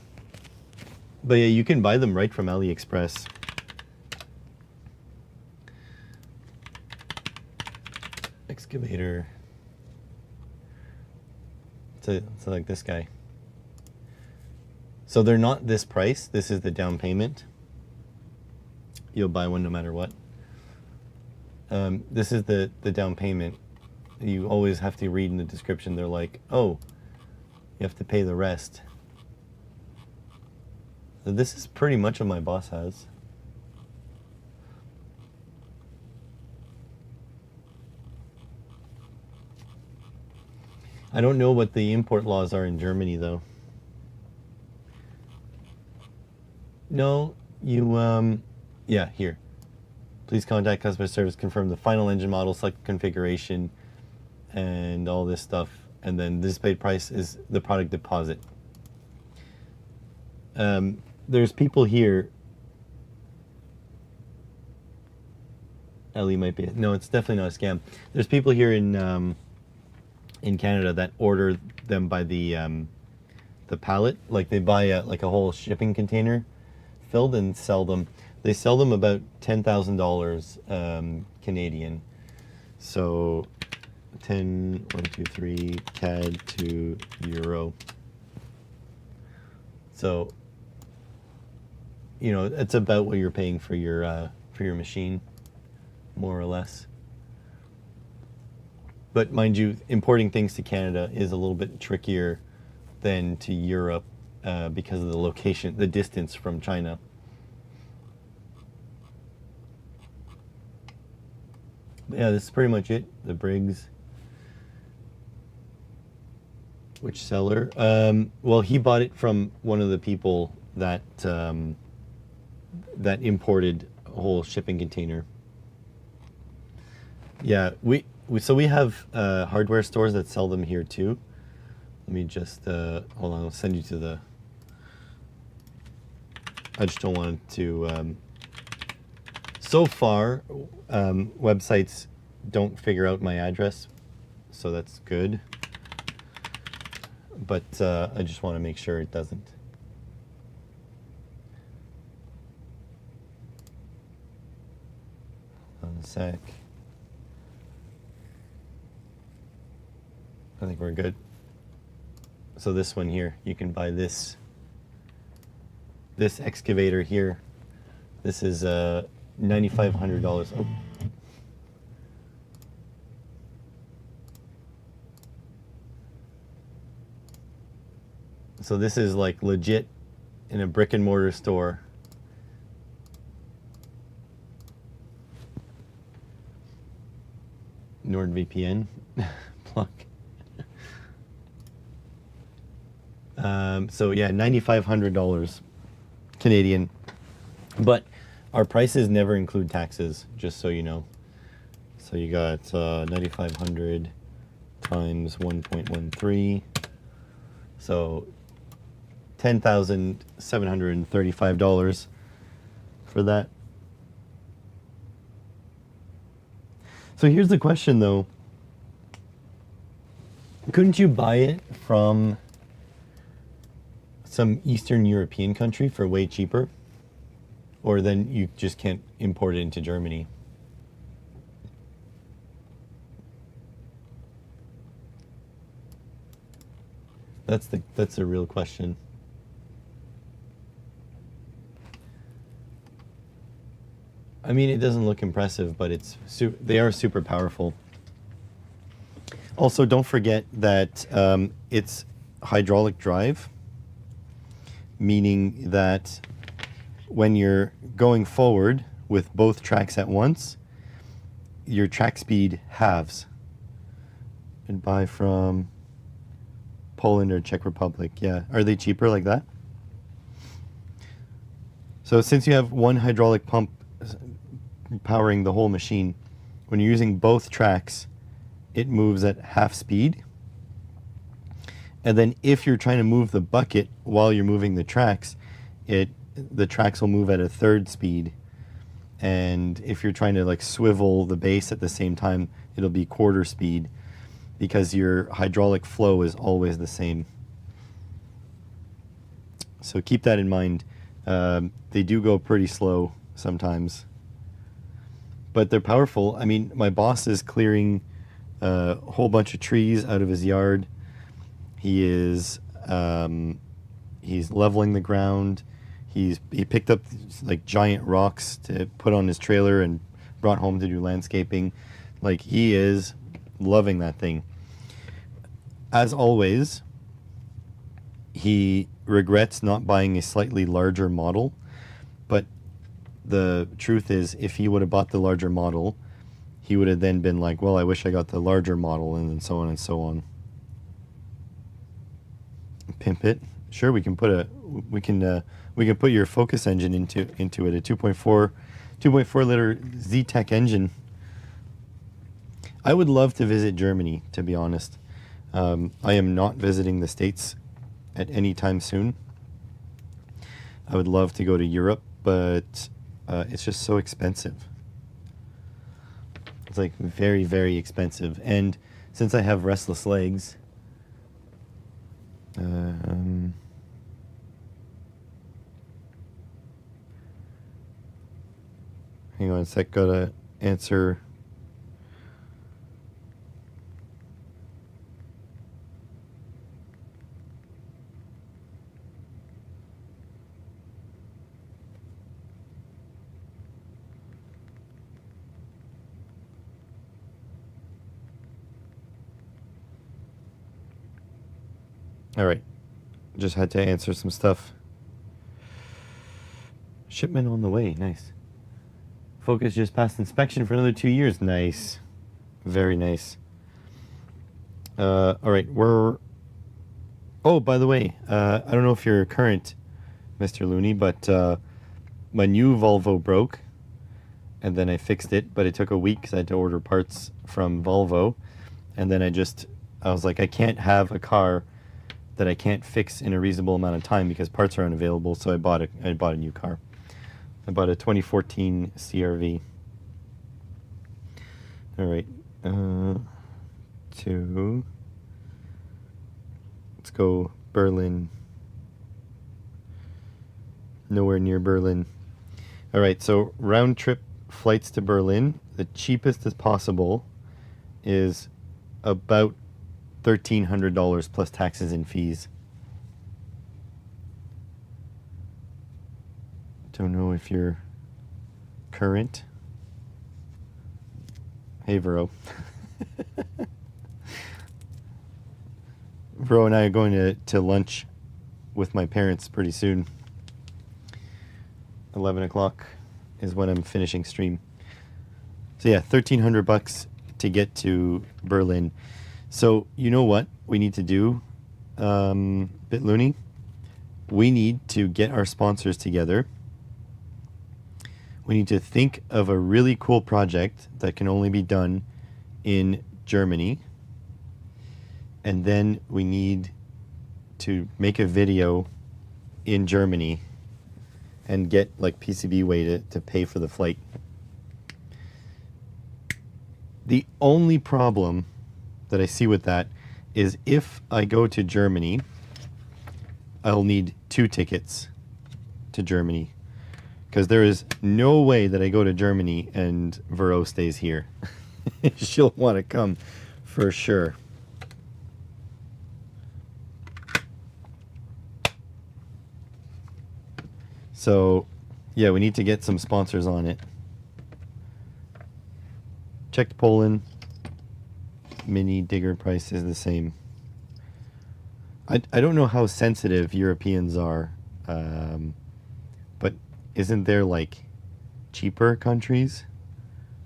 But yeah, you can buy them right from AliExpress. Excavator. So like this guy. So they're not this price. This is the down payment. You'll buy one no matter what. This is the down payment. You always have to read in the description. They're like, oh, you have to pay the rest. So this is pretty much what my boss has. I don't know what the import laws are in Germany, though. No, you, yeah, here. Please contact customer service, confirm the final engine model, select configuration, and all this stuff. And then the displayed price is the product deposit. There's people here. Ellie might be. No, it's definitely not a scam. There's people here in Canada that order them by the pallet. Like they buy like a whole shipping container filled and sell them. They sell them about $10,000 Canadian. So 1, 2, 3 CAD to euro. So you know it's about what you're paying for your machine, more or less. But mind you, importing things to Canada is a little bit trickier than to Europe because of the location, the distance from China. But yeah, this is pretty much it. The Briggs. Which seller? Well, he bought it from one of the people that that imported a whole shipping container. Yeah, we have hardware stores that sell them here too. Let me just hold on. I'll send you to the. I just don't want to. So far, websites don't figure out my address, so that's good. But I just want to make sure it doesn't. Hold on a sec. I think we're good. So this one here, you can buy this excavator here. This is $9,500. Oh. So this is like legit in a brick and mortar store. NordVPN plug. So yeah, $9,500 Canadian, but our prices never include taxes, just so you know. So you got 9,500 times 1.13, so $10,735 for that. So here's the question though. Couldn't you buy it from some Eastern European country for way cheaper? Or then you just can't import it into Germany? That's the real question. I mean, it doesn't look impressive, but they are super powerful. Also, don't forget that it's hydraulic drive, meaning that when you're going forward with both tracks at once, your track speed halves. And buy from Poland or Czech Republic. Yeah, are they cheaper like that? So since you have one hydraulic pump powering the whole machine, when you're using both tracks, it moves at half speed. And then if you're trying to move the bucket while you're moving the tracks, the tracks will move at a third speed. And if you're trying to like swivel the base at the same time, it'll be quarter speed, because your hydraulic flow is always the same. So keep that in mind. They do go pretty slow sometimes, but they're powerful. I mean, my boss is clearing a whole bunch of trees out of his yard. He is he's leveling the ground. He picked up like giant rocks to put on his trailer and brought home to do landscaping. Like, he is loving that thing. As always, he regrets not buying a slightly larger model, but the truth is, if he would have bought the larger model, he would have then been like, well, I wish I got the larger model, and then so on and so on. Pimp it. Sure, we can we can put your Focus engine into it, a 2.4 liter Z-Tech engine. I would love to visit Germany, to be honest. I am not visiting the States at any time soon. I would love to go to Europe, but it's just so expensive. It's like very, very expensive. And since I have restless legs, hang on a sec, gotta answer. All right, just had to answer some stuff. Shipment on the way, nice. Focus just passed inspection for another 2 years, nice. Very nice. All right, oh, by the way, I don't know if you're current, Mr. Looney, but my new Volvo broke, and then I fixed it, but it took a week because I had to order parts from Volvo, and then I was like, I can't have a car that I can't fix in a reasonable amount of time because parts are unavailable, so I bought a new car. I bought a 2014 CRV. All right, let's go Berlin. Nowhere near Berlin. All right, so round trip flights to Berlin, the cheapest as possible, is about $1,300 plus taxes and fees. Don't know if you're current. Hey, Vero. Vero and I are going to lunch with my parents pretty soon. 11 o'clock is when I'm finishing stream. So yeah, $1,300 to get to Berlin. So you know what we need to do, BitLooney? We need to get our sponsors together. We need to think of a really cool project that can only be done in Germany. And then we need to make a video in Germany and get like PCBWay to pay for the flight. The only problem that I see with that is if I go to Germany, I'll need 2 tickets to Germany, because there is no way that I go to Germany and Vero stays here. She'll want to come for sure. So yeah, we need to get some sponsors on it. Checked Poland. Mini digger price is the same. I don't know how sensitive Europeans are, but isn't there like cheaper countries?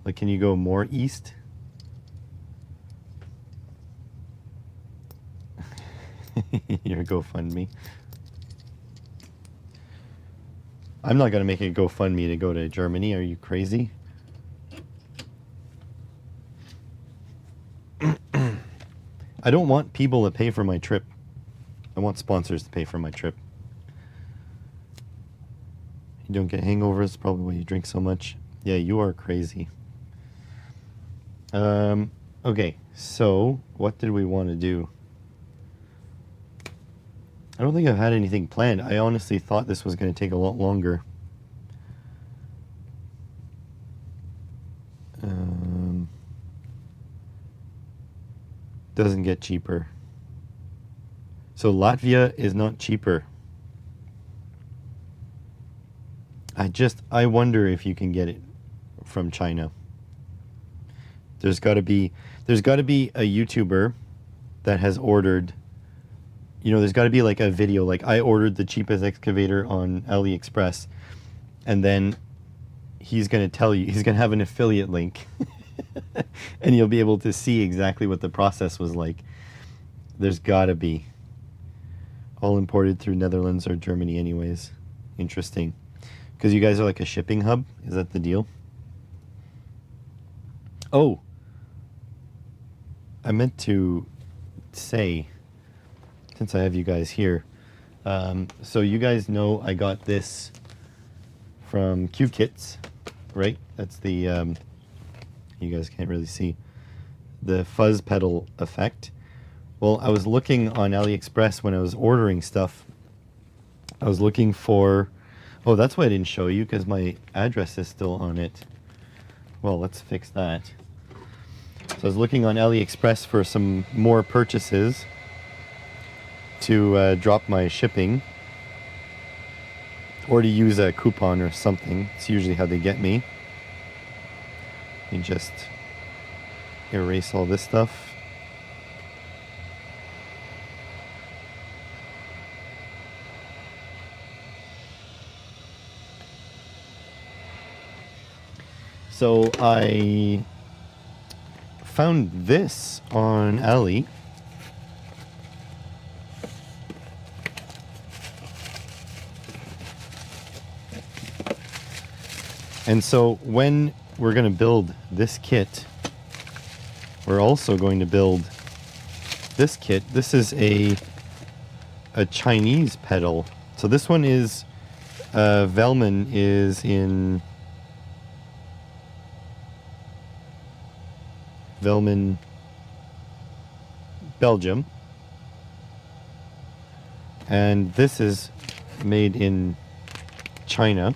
Like, can you go more east? Your GoFundMe. I'm not gonna make a GoFundMe to go to Germany. Are you crazy? I don't want people to pay for my trip. I want sponsors to pay for my trip. You don't get hangovers, probably why you drink so much. Yeah, you are crazy. Okay, so what did we want to do? I don't think I've had anything planned. I honestly thought this was going to take a lot longer. Doesn't get cheaper. So Latvia is not cheaper. I wonder if you can get it from China. There's got to be a YouTuber that has ordered, there's got to be like a video, like I ordered the cheapest excavator on AliExpress, and then he's going to tell you, he's going to have an affiliate link and you'll be able to see exactly what the process was like. There's got to be. All imported through Netherlands or Germany anyways. Interesting. Because you guys are like a shipping hub? Is that the deal? Oh, I meant to say, since I have you guys here, so you guys know I got this from Q-Kits, right? That's the, you guys can't really see, the fuzz pedal effect. Well, I was looking on AliExpress when I was ordering stuff. I was looking for, oh, that's why I didn't show you, because my address is still on it. Well, let's fix that. So I was looking on AliExpress for some more purchases to drop my shipping, or to use a coupon or something. It's usually how they get me. You just erase all this stuff. So I found this on Ali. And so when we're going to build this kit, we're also going to build this kit. This is a Chinese pedal. So this one is, Velman is in Velman, Belgium. And this is made in China.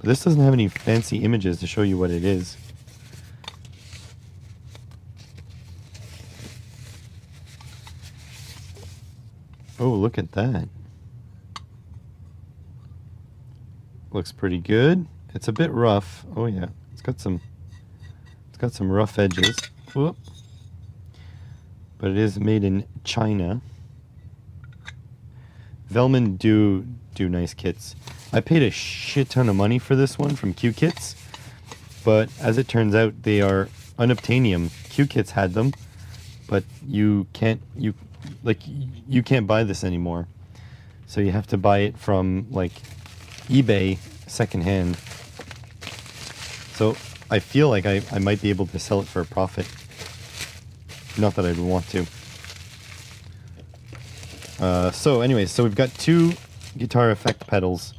This doesn't have any fancy images to show you what it is. Oh, look at that. Looks pretty good. It's a bit rough. Oh yeah, it's got some rough edges. Whoop. But it is made in China. Velman do nice kits. I paid a shit ton of money for this one from Q-Kits, but as it turns out, they are unobtainium. Q-Kits had them, but you can't buy this anymore. So you have to buy it from like eBay secondhand. So I feel like I might be able to sell it for a profit. Not that I'd want to. So anyways, so we've got 2 guitar effect pedals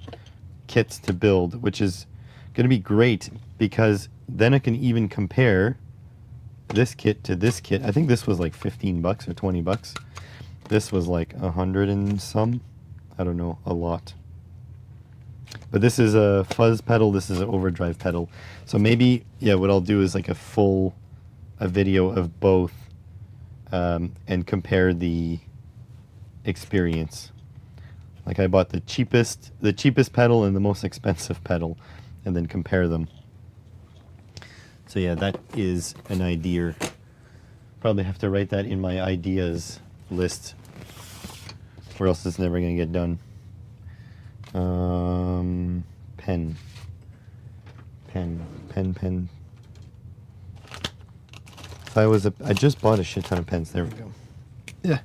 kits to build, which is going to be great because then I can even compare this kit to this kit. I think this was like 15 bucks or 20 bucks. This was like 100 and some. I don't know, a lot. But this is a fuzz pedal, this is an overdrive pedal. So maybe, yeah, what I'll do is like a video of both, and compare the experience. Like I bought the cheapest pedal and the most expensive pedal, and then compare them. So yeah, that is an idea. Probably have to write that in my ideas list, or else it's never gonna get done. Pen. If I just bought a shit ton of pens. There we go. Yeah.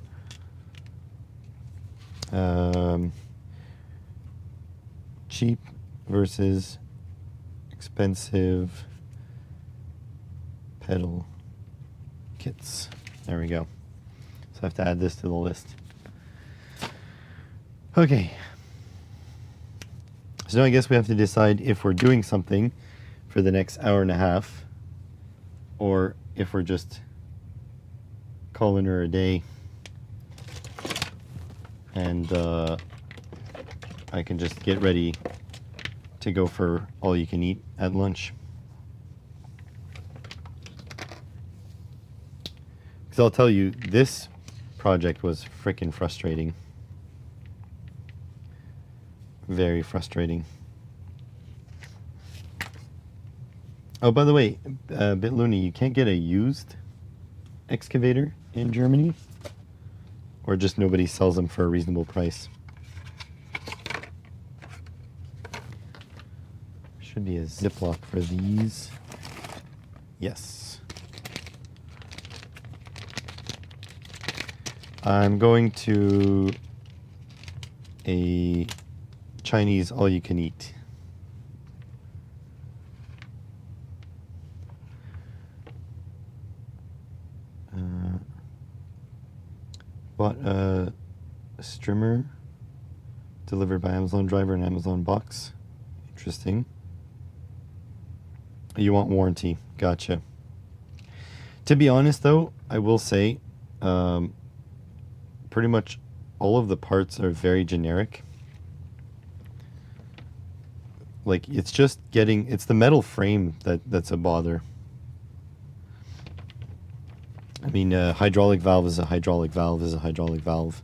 Cheap versus expensive pedal kits. There we go. So I have to add this to the list. Okay. So now I guess we have to decide if we're doing something for the next hour and a half, or if we're just calling her a day. And I can just get ready to go for all you can eat at lunch. Because I'll tell you, this project was freaking frustrating. Very frustrating. Oh, by the way, BitLooney, you can't get a used excavator in Germany? Or just nobody sells them for a reasonable price? Should be a Ziploc for these. Yes. I'm going to a Chinese all you can eat. Bought a strimmer delivered by Amazon driver and Amazon box. Interesting. You want warranty. Gotcha. To be honest, though, I will say pretty much all of the parts are very generic. Like, it's just getting... It's the metal frame that's a bother. I mean, hydraulic valve is a hydraulic valve is a hydraulic valve.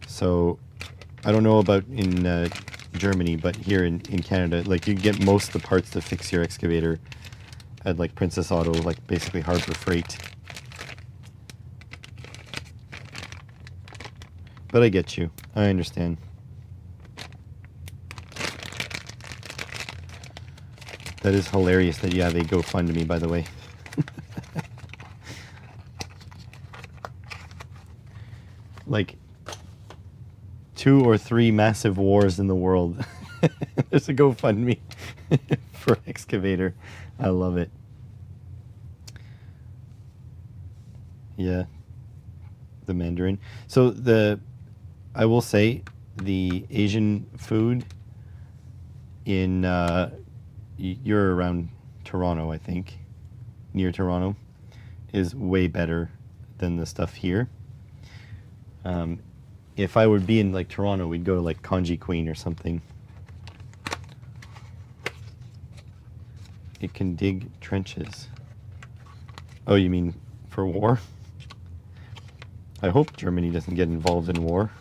So, I don't know about in Germany, but here in Canada, like, you get most of the parts to fix your excavator at, like, Princess Auto, like, basically Harbor Freight. But I get you. I understand. That is hilarious that you have a GoFundMe, by the way. Like 2 or 3 massive wars in the world. There's a GoFundMe for excavator. I love it. Yeah. The Mandarin. So I will say the Asian food in you're around Toronto, I think, near Toronto, is way better than the stuff here. If I would be in like Toronto, we'd go to like Congee Queen or something. It can dig trenches. Oh, you mean for war? I hope Germany doesn't get involved in war.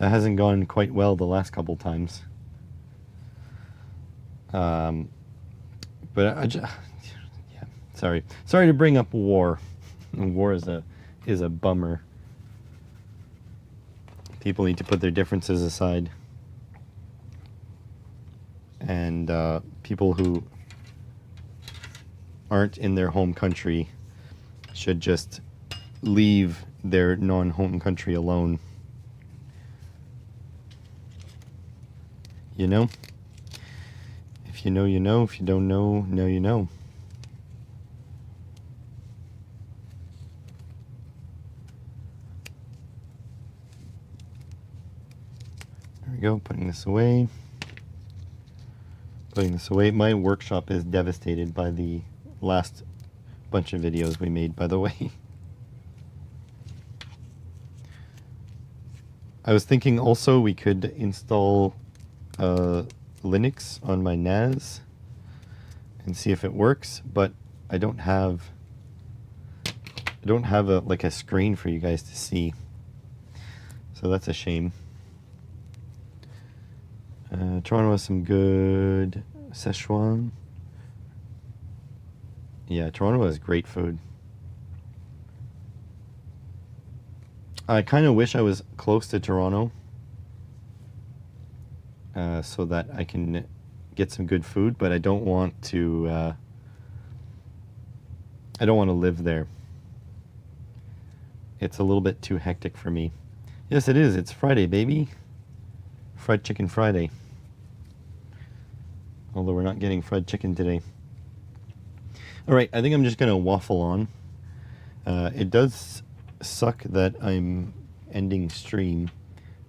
That hasn't gone quite well the last couple times. But I just, yeah, sorry to bring up war. War is a bummer. People need to put their differences aside. And people who aren't in their home country should just leave their non-home country alone. You know? If you know, you know. If you don't know, you know. There we go, putting this away. Putting this away. My workshop is devastated by the last bunch of videos we made, by the way. I was thinking also we could install Linux on my NAS and see if it works, but I don't have a screen for you guys to see, so that's a shame. Toronto has some good Szechuan. Yeah, Toronto has great food. I kind of wish I was close to Toronto so that I can get some good food, but I don't want to live there. It's a little bit too hectic for me. Yes, it is. It's Friday, baby. Fried Chicken Friday. Although we're not getting fried chicken today. All right, I think I'm just going to waffle on. It does suck that I'm ending stream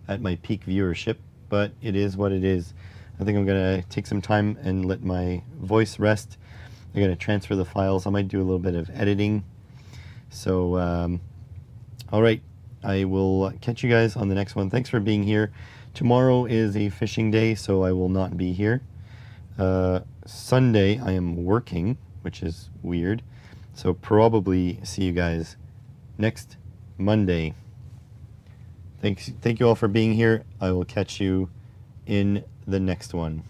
at my peak viewership, but it is what it is. I think I'm going to take some time and let my voice rest. I'm going to transfer the files. I might do a little bit of editing. So, all right, I will catch you guys on the next one. Thanks for being here. Tomorrow is a fishing day, so I will not be here. Sunday, I am working, which is weird. So probably see you guys next Monday. Thank you all for being here. I will catch you in the next one.